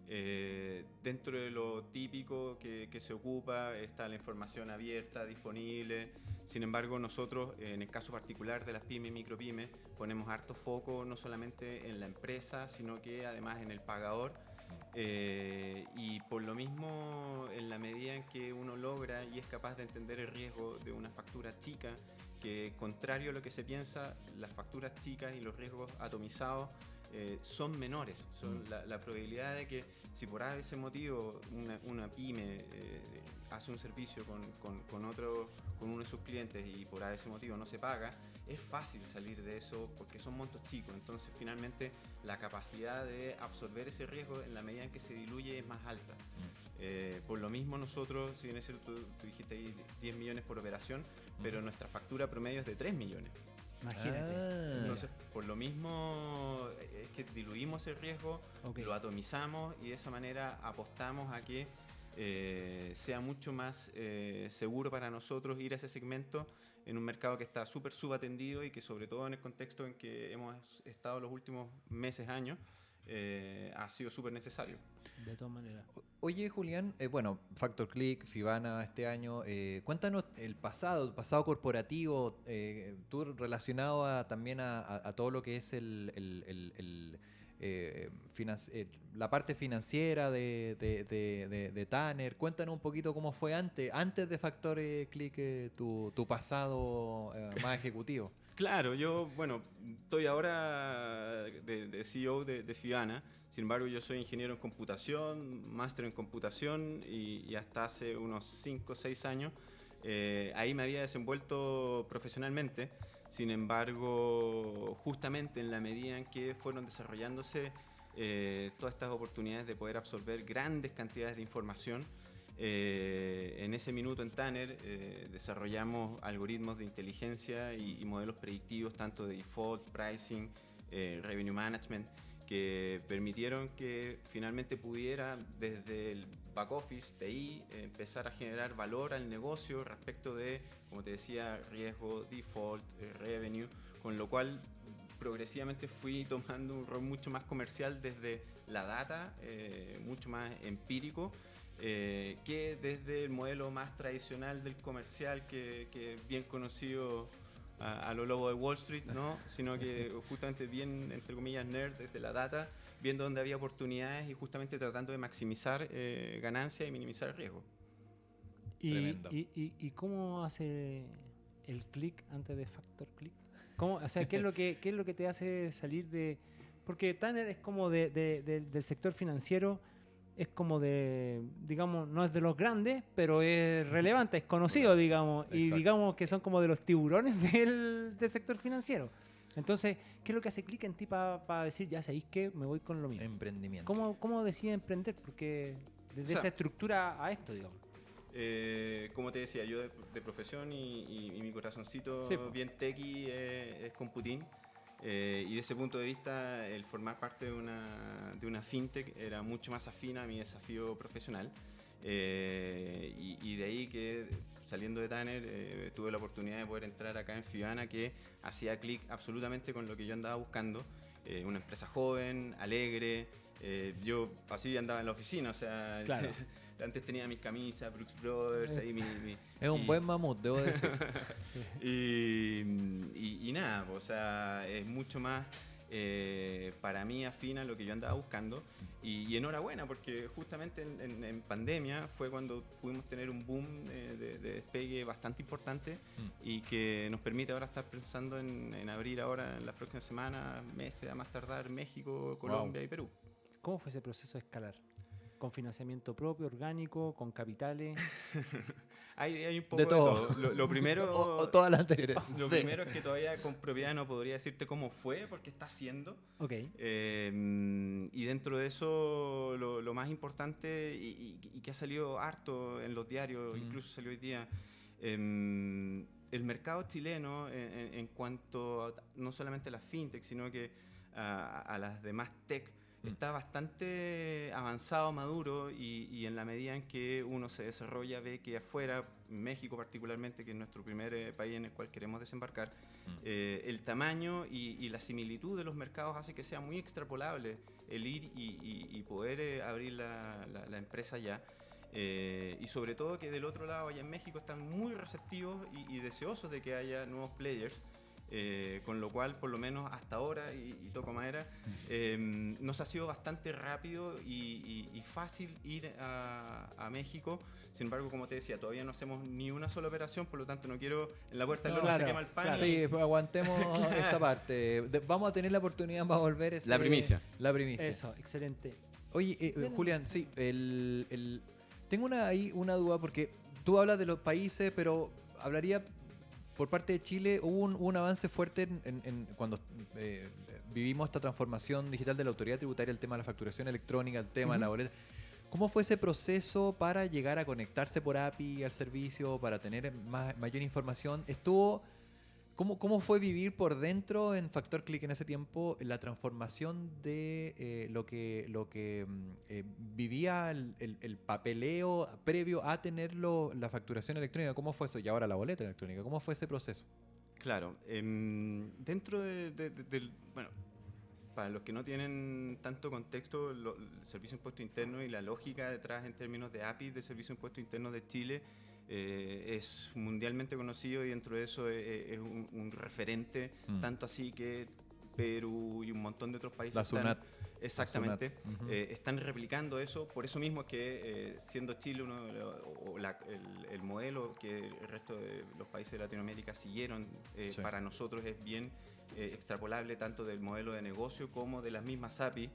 Dentro de lo típico que se ocupa está la información abierta, disponible. Sin embargo, nosotros, en el caso particular de las pymes y micropymes, ponemos harto foco no solamente en la empresa, sino que además en el pagador. Y por lo mismo, en la medida en que uno logra y es capaz de entender el riesgo de una factura chica, que contrario a lo que se piensa, las facturas chicas y los riesgos atomizados son menores. La probabilidad de que, si por ese motivo una pyme hace un servicio con uno de sus clientes y por ese motivo no se paga, es fácil salir de eso porque son montos chicos. Entonces, finalmente, la capacidad de absorber ese riesgo en la medida en que se diluye es más alta. Por lo mismo, nosotros, si bien es cierto, tú dijiste ahí 10 millones por operación, pero nuestra factura promedio es de 3 millones. Imagínate. Entonces, por lo mismo es que diluimos el riesgo, lo atomizamos y de esa manera apostamos a que sea mucho más seguro para nosotros ir a ese segmento en un mercado que está súper subatendido y que, sobre todo en el contexto en que hemos estado los últimos meses, años, ha sido súper necesario. De todas maneras. Oye, Julián, bueno, Factor Click, Fibana este año, cuéntanos el pasado corporativo, tú relacionado también a todo lo que es la parte financiera de Tanner. Cuéntanos un poquito cómo fue antes de Factor Click, tu pasado más ejecutivo. Claro, yo, bueno, estoy ahora de CEO de Fibana. Sin embargo, yo soy ingeniero en computación, máster en computación y hasta hace unos 5 o 6 años ahí me había desenvuelto profesionalmente. Sin embargo, justamente en la medida en que fueron desarrollándose todas estas oportunidades de poder absorber grandes cantidades de información, en ese minuto en Tanner desarrollamos algoritmos de inteligencia y modelos predictivos tanto de default, pricing, revenue management, que permitieron que finalmente pudiera desde el back office, TI, empezar a generar valor al negocio respecto de, como te decía, riesgo, default, revenue, con lo cual progresivamente fui tomando un rol mucho más comercial desde la data, mucho más empírico, que desde el modelo más tradicional del comercial que es bien conocido a lo lobo de Wall Street, ¿no? Sino que justamente bien, entre comillas, nerd desde la data, viendo dónde había oportunidades y justamente tratando de maximizar ganancias y minimizar riesgo. Tremendo. ¿Y cómo hace el click antes de Factor Click? O sea, ¿qué es lo que te hace salir de...? Porque Tanner es como del sector financiero, es como digamos, no es de los grandes, pero es relevante, es conocido, digamos. Exacto. Y digamos que son como de los tiburones del sector financiero. Entonces, ¿qué es lo que hace clic en ti para decir, ya sabéis que me voy con lo mío? Emprendimiento. ¿Cómo decide emprender? Porque desde esa estructura a esto, digamos. Como te decía, yo de profesión y mi corazoncito bien techie es computín. Y de ese punto de vista, el formar parte de una fintech era mucho más afín a mi desafío profesional. Y de ahí que, saliendo de Tanner, tuve la oportunidad de poder entrar acá en Fibana, que hacía clic absolutamente con lo que yo andaba buscando. Una empresa joven, alegre. Yo así andaba en la oficina, o sea... Claro. Antes tenía mis camisas, Brooks Brothers, ahí Es un buen mamut, debo decir. y nada, o sea, es mucho más para mí afín a lo que yo andaba buscando. Y enhorabuena, porque justamente en pandemia fue cuando pudimos tener un boom de despegue bastante importante y que nos permite ahora estar pensando en abrir ahora en las próximas semanas, meses, a más tardar, México, Colombia y Perú. ¿Cómo fue ese proceso de escalar? ¿Con financiamiento propio, orgánico, con capitales? Hay un poco de todo. Lo primero, o todas las anteriores. Lo primero es que todavía con propiedad no podría decirte cómo fue, porque está haciendo. Ok. Y dentro de eso, lo más importante y que ha salido harto en los diarios, incluso salió hoy día, el mercado chileno en cuanto no solamente a las fintech, sino que a las demás tech, está bastante avanzado, maduro, y en la medida en que uno se desarrolla, ve que afuera, México particularmente, que es nuestro primer país en el cual queremos desembarcar, el tamaño y la similitud de los mercados hace que sea muy extrapolable el ir y poder abrir la empresa allá. Y sobre todo que del otro lado, allá en México, están muy receptivos y deseosos de que haya nuevos players. Con lo cual, por lo menos hasta ahora, y toco madera, nos ha sido bastante rápido y fácil ir a México. Sin embargo, como te decía, todavía no hacemos ni una sola operación, por lo tanto no quiero en la puerta del horno se quema el pan. Claro. Sí, pues aguantemos esa parte. Vamos a tener la oportunidad para volver La primicia. La primicia. Eso, excelente. Oye, Julián, sí, tengo ahí una duda porque tú hablas de los países, pero hablaría por parte de Chile, hubo un avance fuerte cuando vivimos esta transformación digital de la autoridad tributaria, el tema de la facturación electrónica, el tema de la boleta. ¿Cómo fue ese proceso para llegar a conectarse por API al servicio, para tener mayor información? ¿Cómo fue vivir por dentro en Factor Click en ese tiempo la transformación de lo que vivía el papeleo previo a tener la facturación electrónica? ¿Cómo fue eso? Y ahora la boleta electrónica. ¿Cómo fue ese proceso? Claro, dentro del... Bueno, para los que no tienen tanto contexto, el Servicio de Impuesto Interno y la lógica detrás en términos de API del Servicio de Impuesto Interno de Chile es mundialmente conocido y dentro de eso es un referente, tanto así que Perú y un montón de otros países La SUNAT. Exactamente, están replicando eso. Por eso mismo es que siendo Chile el modelo que el resto de los países de Latinoamérica siguieron, Sí. para nosotros es bien extrapolable tanto del modelo de negocio como de las mismas API.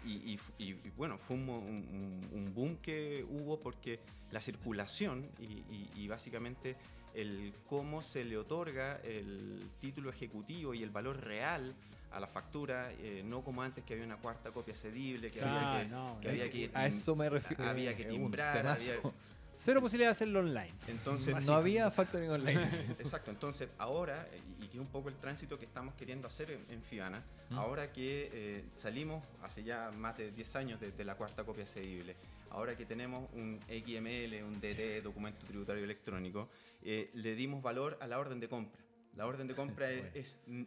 Y bueno, fue un boom que hubo porque la circulación y básicamente el cómo se le otorga el título ejecutivo y el valor real a la factura, no como antes que había una cuarta copia cedible, que había que a eso me refiero. había que Un timbrar, temazo. Cero posibilidad de hacerlo online. entonces No había factoring online. exacto, entonces ahora, y que es un poco el tránsito que estamos queriendo hacer en Fibana, ahora que salimos hace ya más de 10 años de la cuarta copia cedible, ahora que tenemos un XML, un DT, documento tributario electrónico, le dimos valor a la orden de compra. La orden de compra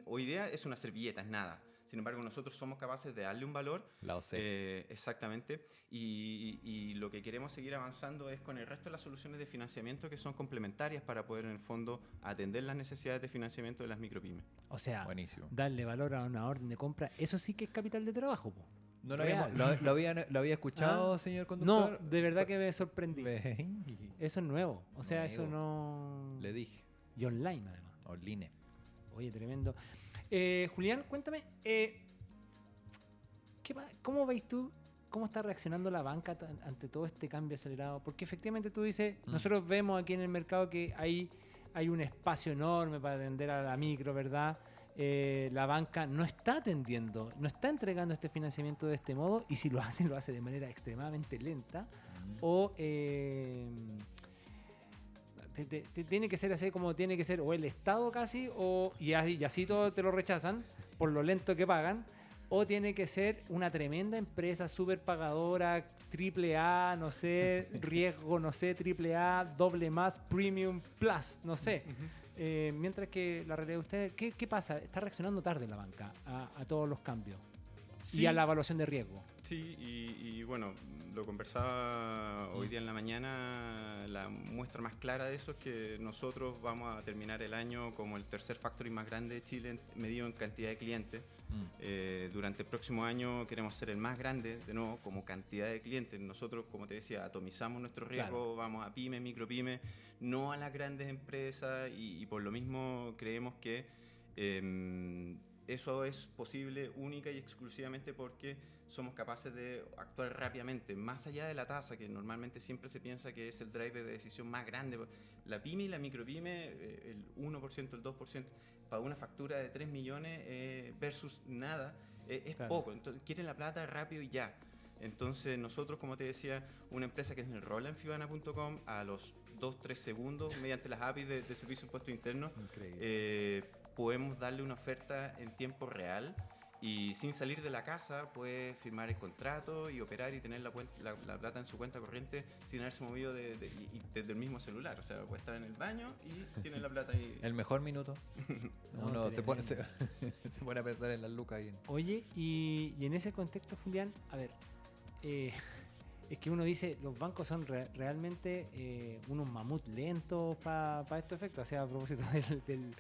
hoy día es una servilleta, es nada. Sin embargo, nosotros somos capaces de darle un valor. La OC. Exactamente. Y lo que queremos seguir avanzando es con el resto de las soluciones de financiamiento que son complementarias para poder, en el fondo, atender las necesidades de financiamiento de las micropymes. O sea, Buenísimo. darle valor a una orden de compra, eso sí que es capital de trabajo, po. ¿No lo había escuchado, señor No, conductor? de verdad que me sorprendí. Le Eso es nuevo. O sea, eso Nuevo. no... dije. Y online, además. Online. Oye, tremendo. Julián, cuéntame, ¿cómo veis tú, cómo está reaccionando la banca ante todo este cambio acelerado? Porque efectivamente tú dices, nosotros vemos aquí en el mercado que hay un espacio enorme para atender a la micro, ¿verdad? La banca no está atendiendo, no está entregando este financiamiento de este modo, y si lo hace de manera extremadamente lenta, o... tiene que ser así como tiene que ser o el Estado casi, y así todo te lo rechazan por lo lento que pagan, o tiene que ser una tremenda empresa súper pagadora, triple A, no sé, riesgo, no sé, triple A, doble más, premium plus, no sé. Mientras que la realidad de ustedes, ¿qué pasa? Está reaccionando tarde la banca a todos los cambios y Sí. a la evaluación de riesgo. Sí, y bueno, lo conversaba hoy día en la mañana. La muestra más clara de eso es que nosotros vamos a terminar el año como el tercer factoring más grande de Chile medido en cantidad de clientes. Durante el próximo año queremos ser el más grande, de nuevo, como cantidad de clientes. Nosotros, como te decía, atomizamos nuestro riesgo, Claro. vamos a pymes, micropymes, no a las grandes empresas, y por lo mismo creemos que eso es posible única y exclusivamente porque somos capaces de actuar rápidamente, más allá de la tasa, que normalmente siempre se piensa que es el driver de decisión más grande. La pyme y la micropyme, el 1%, el 2%, para una factura de 3 millones versus nada, es Claro. poco. Entonces, quieren la plata rápido y ya. Entonces, nosotros, como te decía, una empresa que se enrola en Fibana.com a los 2-3 segundos, mediante las APIs de Servicio de Impuesto Interno, podemos darle una oferta en tiempo real y sin salir de la casa puede firmar el contrato y operar y tener la plata en su cuenta corriente sin haberse movido y desde el mismo celular. O sea, puede estar en el baño y tiene la plata ahí. El mejor minuto. No, Uno se pone tremendo. a pensar en las lucas ahí. Oye, y en ese contexto, Julián, a ver, es que uno dice, los bancos son realmente unos mamuts lentos para estos efectos. O sea, a propósito del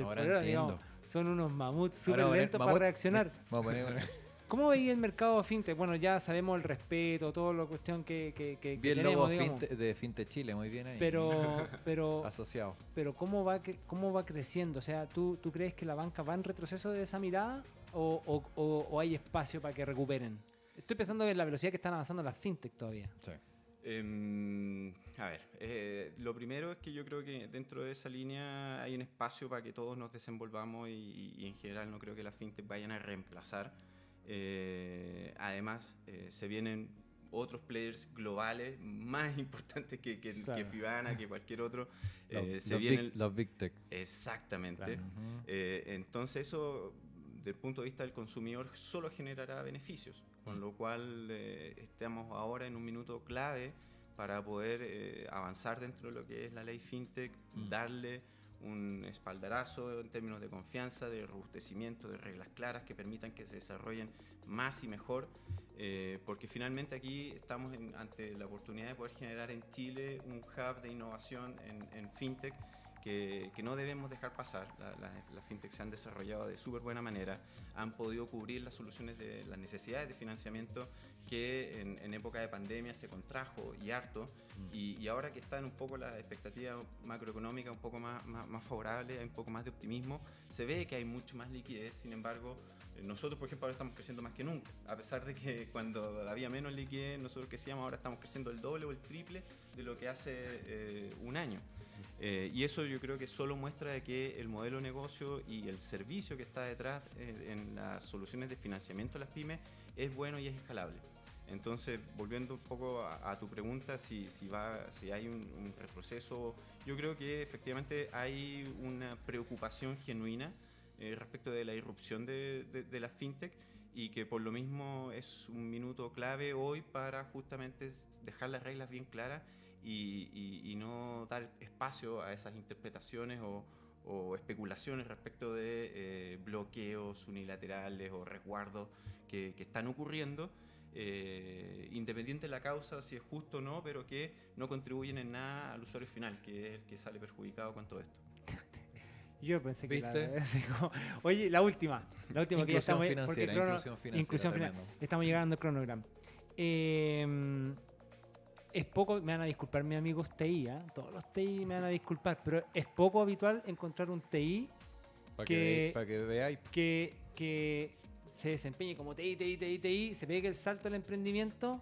Ahora programa, entiendo. digamos, son unos mamuts súper Ahora, lentos para mamut- reaccionar. Vamos a poner ¿Cómo veis el mercado fintech? Bueno, ya sabemos el respeto, toda la cuestión que vi el tenemos, logo digamos. de Fintech Chile, muy bien ahí. Pero Asociado. ¿cómo va creciendo? O sea, ¿tú crees que la banca va en retroceso de esa mirada o hay espacio para que recuperen? Estoy pensando en la velocidad que están avanzando las fintech todavía. Sí. A ver, lo primero es que yo creo que dentro de esa línea hay un espacio para que todos nos desenvolvamos y en general no creo que las fintech vayan a reemplazar. Además, se vienen otros players globales más importantes que Claro. Fibana, que cualquier otro. Los Big Tech. Exactamente. Claro. Entonces eso, desde el punto de vista del consumidor, solo generará beneficios, con lo cual estamos ahora en un minuto clave para poder avanzar dentro de lo que es la ley FinTech, darle un espaldarazo en términos de confianza, de robustecimiento, de reglas claras que permitan que se desarrollen más y mejor, porque finalmente aquí estamos ante la oportunidad de poder generar en Chile un hub de innovación en FinTech que no debemos dejar pasar. Las fintech se han desarrollado de súper buena manera, han podido cubrir las soluciones de las necesidades de financiamiento que en época de pandemia se contrajo y harto, y ahora que están un poco las expectativas macroeconómicas un poco más favorables, hay un poco más de optimismo, se ve que hay mucho más liquidez. Sin embargo, nosotros, por ejemplo, ahora estamos creciendo más que nunca, a pesar de que cuando había menos liquidez nosotros crecíamos, ahora estamos creciendo el doble o el triple de lo que hace un año. Y eso yo creo que solo muestra de que el modelo de negocio y el servicio que está detrás en las soluciones de financiamiento de las pymes es bueno y es escalable. Entonces, volviendo un poco a tu pregunta, si hay un retroceso, yo creo que efectivamente hay una preocupación genuina respecto de la irrupción de las fintech, y que por lo mismo es un minuto clave hoy para justamente dejar las reglas bien claras y no dar espacio a esas interpretaciones o especulaciones respecto de bloqueos unilaterales o resguardos que están ocurriendo, independiente de la causa, si es justo o no, pero que no contribuyen en nada al usuario final, que es el que sale perjudicado con todo esto. Yo pensé que ¿Viste? Oye, la última que ya estamos Financiera, inclusión financiera. tremendo. Estamos llegando al cronograma. Es poco, me van a disculpar mis amigos TI, todos los TI me van a disculpar, pero es poco habitual encontrar un TI Para que- que veáis. que se desempeñe como TI, se pegue el salto al emprendimiento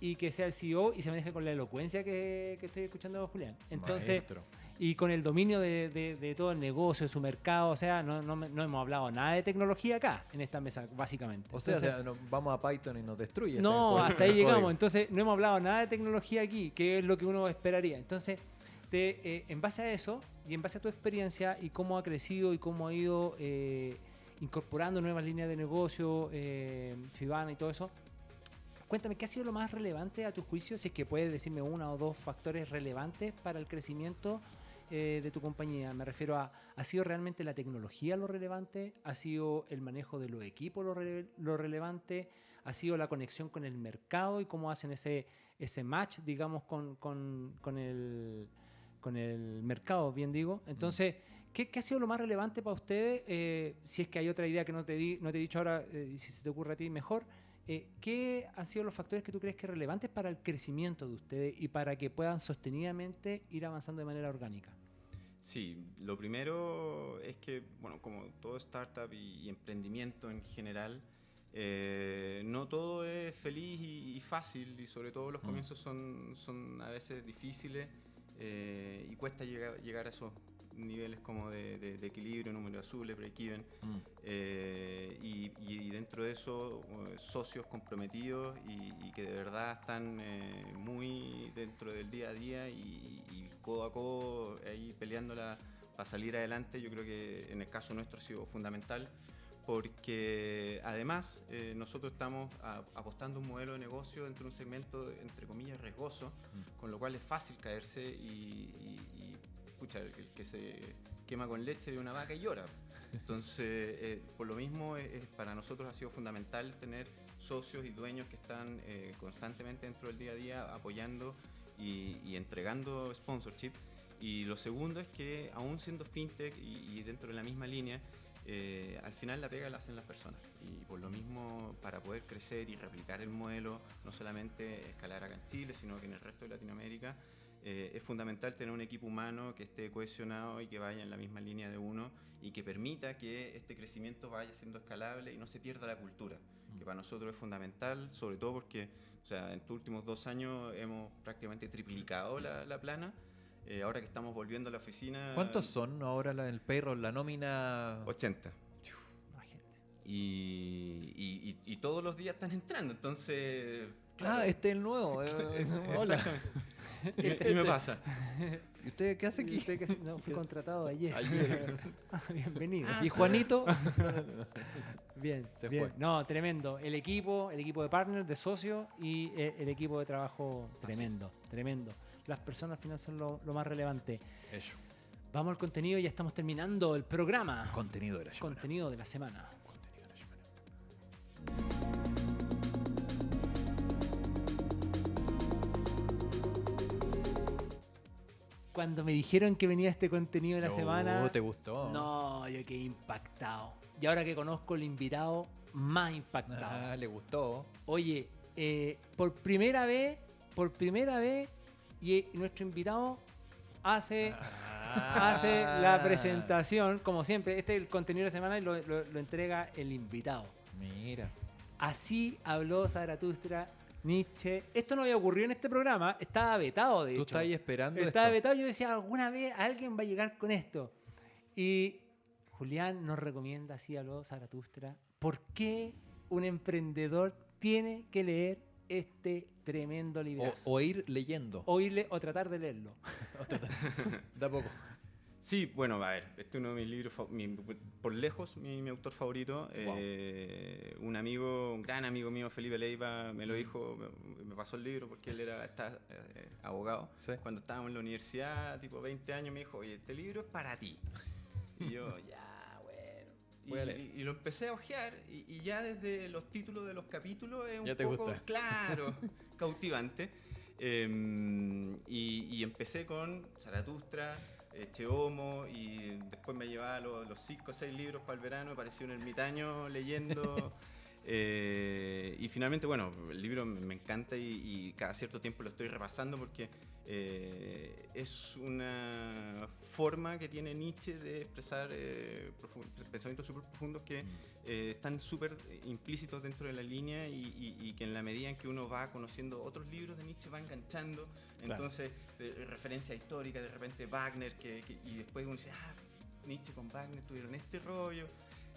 y que sea el CEO y se maneje con la elocuencia que estoy escuchando de Julián. Entonces, Maestro. y con el dominio de todo el negocio, de su mercado, o sea, no hemos hablado nada de tecnología acá, en esta mesa, básicamente. O sea, Entonces, vamos a Python y nos destruye. no, este hasta ahí código. llegamos. Entonces, no hemos hablado nada de tecnología aquí, que es lo que uno esperaría. Entonces, en base a eso y en base a tu experiencia y cómo ha crecido y cómo ha ido incorporando nuevas líneas de negocio, Fibana y todo eso, cuéntame, ¿qué ha sido lo más relevante a tu juicio? Si es que puedes decirme uno o dos factores relevantes para el crecimiento de tu compañía. Me refiero ¿ha sido realmente la tecnología lo relevante? ¿Ha sido el manejo de los equipos lo relevante? ¿Ha sido la conexión con el mercado y cómo hacen ese match, digamos, con el mercado, bien digo? Entonces, ¿qué ha sido lo más relevante para ustedes? Si es que hay otra idea que no te he dicho ahora, si se te ocurre a ti, mejor. ¿Qué han sido los factores que tú crees que relevantes para el crecimiento de ustedes y para que puedan sostenidamente ir avanzando de manera orgánica? Sí, lo primero es que, bueno, como todo startup y emprendimiento en general, no todo es feliz y fácil, y sobre todo los comienzos son a veces difíciles, y cuesta llegar a esos niveles como de equilibrio, número azul, break-even, y dentro de eso socios comprometidos y que de verdad están muy dentro del día a día y codo a codo ahí peleándola para salir adelante. Yo creo que en el caso nuestro ha sido fundamental, porque además nosotros estamos apostando un modelo de negocio dentro de un segmento entre comillas riesgoso, con lo cual es fácil caerse y pucha, el que se quema con leche de una vaca y llora. Entonces, por lo mismo, para nosotros ha sido fundamental tener socios y dueños que están constantemente dentro del día a día apoyando y entregando sponsorship. Y lo segundo es que, aún siendo fintech y dentro de la misma línea, al final la pega la hacen las personas. Y por lo mismo, para poder crecer y replicar el modelo, no solamente escalar acá en Chile, sino que en el resto de Latinoamérica, es fundamental tener un equipo humano que esté cohesionado y que vaya en la misma línea de uno y que permita que este crecimiento vaya siendo escalable y no se pierda la cultura, que para nosotros es fundamental, sobre todo porque, o sea, en estos últimos 2 años hemos prácticamente triplicado la plana. Ahora que estamos volviendo a la oficina... ¿Cuántos son ahora el payroll, la nómina? 80. Imagínate. Y todos los días están entrando, entonces... Ah, este es el nuevo. Hola. Exactamente. Y me pasa. ¿Y usted qué hace aquí? ¿Usted qué hace? No, fui contratado ayer. Ayer. Bienvenido. ¿Y Juanito? Bien, Se bien. fue. No, tremendo. El equipo de partners, de socios y el equipo de trabajo, tremendo, tremendo. Las personas al final son lo más relevante. Eso. Vamos al contenido, ya estamos terminando el programa. Contenido de la semana. Contenido de la semana. Contenido de la semana. Cuando me dijeron que venía este contenido de la semana, ¿Te gustó? no, yo quedé impactado. Y ahora que conozco el invitado, más impactado. Ah, le gustó. Oye, por primera vez, y nuestro invitado hace la presentación, como siempre. Este es el contenido de la semana y lo entrega el invitado. Mira. Así habló Zaratustra, Nietzsche. Esto no había ocurrido en este programa, estaba vetado, de ¿Tú hecho. estás ahí esperando Estaba esto? vetado, yo decía, alguna vez alguien va a llegar con esto. Y Julián nos recomienda, así habló Zaratustra, ¿por qué un emprendedor tiene que leer este tremendo librazo? O ir leyendo. Oírle o tratar de leerlo. Da poco. Sí, bueno, a ver, este es uno de mis libros, por lejos, mi autor favorito. Un gran amigo mío, Felipe Leiva, me lo dijo, me pasó el libro porque él está abogado. Sí. Cuando estábamos en la universidad, tipo 20 años, me dijo, oye, este libro es para ti. Y yo, ya, bueno. Voy a leer. Y lo empecé a hojear y ya desde los títulos de los capítulos es un Ya te poco, gusta. claro, cautivante. Y empecé con Zaratustra, Cheomo, y después me llevaba los 5 o 6 libros para el verano, me parecía un ermitaño leyendo. Y finalmente, bueno, el libro me encanta y cada cierto tiempo lo estoy repasando porque es una forma que tiene Nietzsche de expresar pensamientos súper profundos que están súper implícitos dentro de la línea y que en la medida en que uno va conociendo otros libros de Nietzsche va enganchando. Entonces, referencia histórica, de repente Wagner, y después uno dice, Nietzsche con Wagner tuvieron este rollo.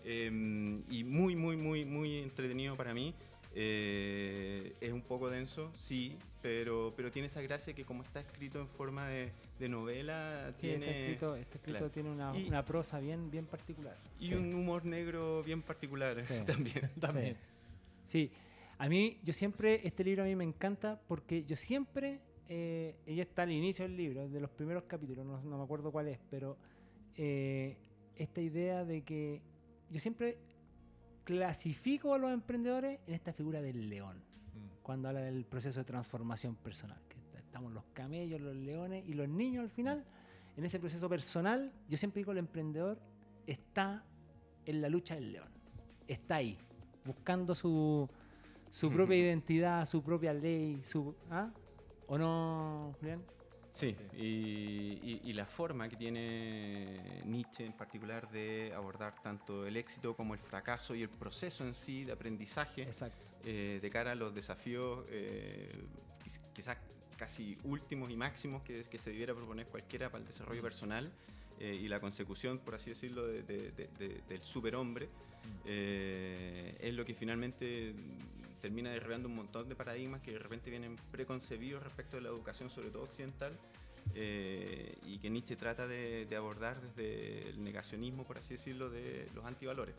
Y muy, muy, muy, muy entretenido para mí. Es un poco denso, sí, pero tiene esa gracia que como está escrito en forma de novela, Sí, tiene... este escrito claro. tiene Y- una prosa bien particular. Y Sí. un humor negro bien particular Sí. también. También. Sí. A mí, este libro a mí me encanta porque yo siempre, ella está al inicio del libro, de los primeros capítulos, no me acuerdo cuál es, pero esta idea de que yo siempre clasifico a los emprendedores en esta figura del león, cuando habla del proceso de transformación personal, que estamos los camellos, los leones y los niños al final. En ese proceso personal, yo siempre digo, el emprendedor está en la lucha del león, está ahí, buscando su propia identidad, su propia ley, ¿o no, Julián? Sí, y la forma que tiene Nietzsche en particular de abordar tanto el éxito como el fracaso y el proceso en sí de aprendizaje Exacto. de cara a los desafíos quizás casi últimos y máximos que se debiera proponer cualquiera para el desarrollo personal y la consecución, por así decirlo, del superhombre, es lo que finalmente termina derribando un montón de paradigmas que de repente vienen preconcebidos respecto de la educación, sobre todo occidental, y que Nietzsche trata de abordar desde el negacionismo, por así decirlo, de los antivalores.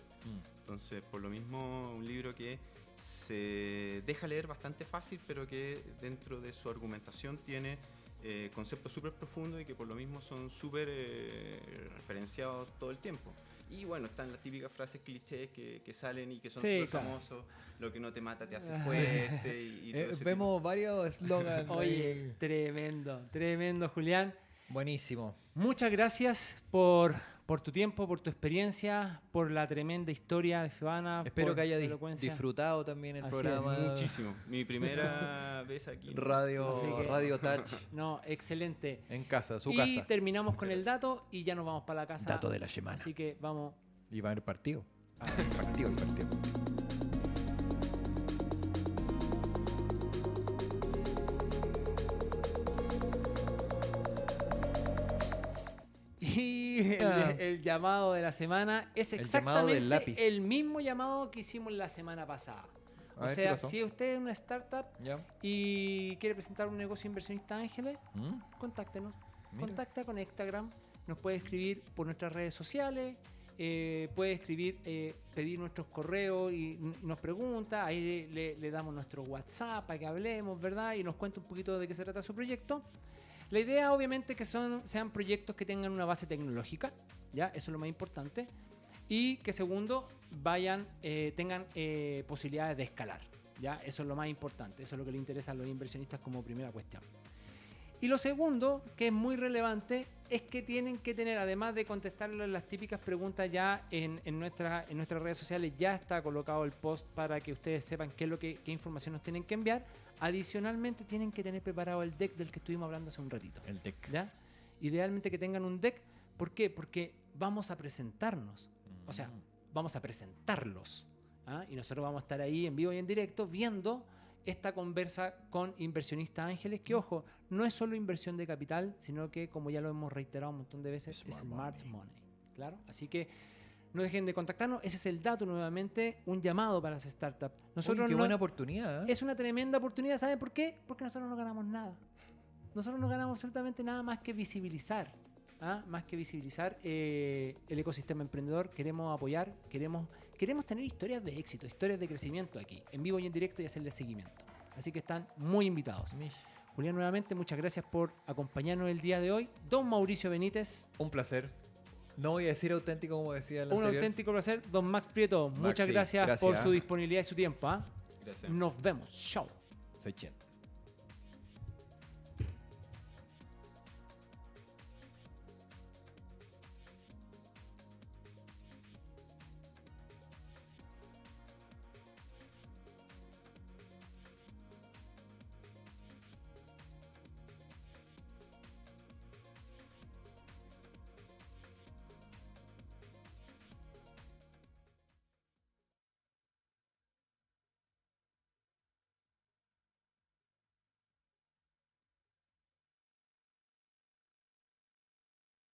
Entonces, por lo mismo, un libro que se deja leer bastante fácil, pero que dentro de su argumentación tiene conceptos súper profundos y que por lo mismo son súper referenciados todo el tiempo. Y bueno, están las típicas frases clichés que salen y que son Sí, súper claro. famosos. Lo que no te mata te hace fuerte. Y todo ese Vemos varios eslogans. Oye, tremendo, Julián. Buenísimo. Muchas gracias por tu tiempo, por tu experiencia, por la tremenda historia de Fibana. Espero por que haya tu elocuencia. disfrutado también el Así programa. es, muchísimo. Mi primera vez aquí. Así Radio, que- Radio Touch No, excelente. en casa, su Y casa. terminamos con el dato y ya nos vamos para la casa. Dato de la semana. Así que vamos. Y va a haber partido. El partido. Y Ah. el llamado de la semana es El llamado del exactamente lápiz. el mismo llamado que hicimos la semana pasada. A O ver, ¿qué sea, pasó? si usted es una startup ¿Ya? y quiere presentar un negocio inversionista Ángeles, ¿Mm? contáctenos. Mira. Contacta con Instagram, nos puede escribir por nuestras redes sociales, puede escribir, pedir nuestros correos y nos pregunta, ahí le damos nuestro WhatsApp para que hablemos, ¿verdad? Y nos cuenta un poquito de qué se trata su proyecto. La idea obviamente que sean proyectos que tengan una base tecnológica, ¿ya? Eso es lo más importante. Y que segundo, tengan posibilidades de escalar, ¿ya? Eso es lo más importante, eso es lo que le interesa a los inversionistas como primera cuestión. Y lo segundo, que es muy relevante, es que tienen que tener, además de contestarle las típicas preguntas ya en nuestras redes sociales, ya está colocado el post para que ustedes sepan qué información nos tienen que enviar. Adicionalmente, tienen que tener preparado el deck del que estuvimos hablando hace un ratito. El TEC. ¿Ya? Idealmente que tengan un deck. ¿Por qué? Porque vamos a presentarnos. O sea, vamos a presentarlos. ¿Ah? Y nosotros vamos a estar ahí en vivo y en directo viendo esta conversa con inversionistas ángeles, que ojo, no es solo inversión de capital, sino que, como ya lo hemos reiterado un montón de veces, es smart money. ¿Claro? Así que no dejen de contactarnos. Ese es el dato nuevamente, un llamado para las startups. Nosotros Uy, qué no- buena oportunidad. ¿Eh? es una tremenda oportunidad. ¿Saben por qué? Porque nosotros no ganamos nada. Nosotros no ganamos absolutamente nada más que visibilizar. ¿Ah? Más que visibilizar el ecosistema emprendedor. Queremos apoyar, queremos tener historias de éxito, historias de crecimiento aquí, en vivo y en directo, y hacerles seguimiento. Así que están muy invitados. Julián, nuevamente, muchas gracias por acompañarnos el día de hoy. Don Mauricio Benítez, Un placer. No voy a decir auténtico como decía el un anterior. auténtico placer. Don Max Prieto, muchas Maxi, gracias por gracias. su disponibilidad y su tiempo. ¿Ah? Gracias. Nos vemos. Chao. Soy Chen.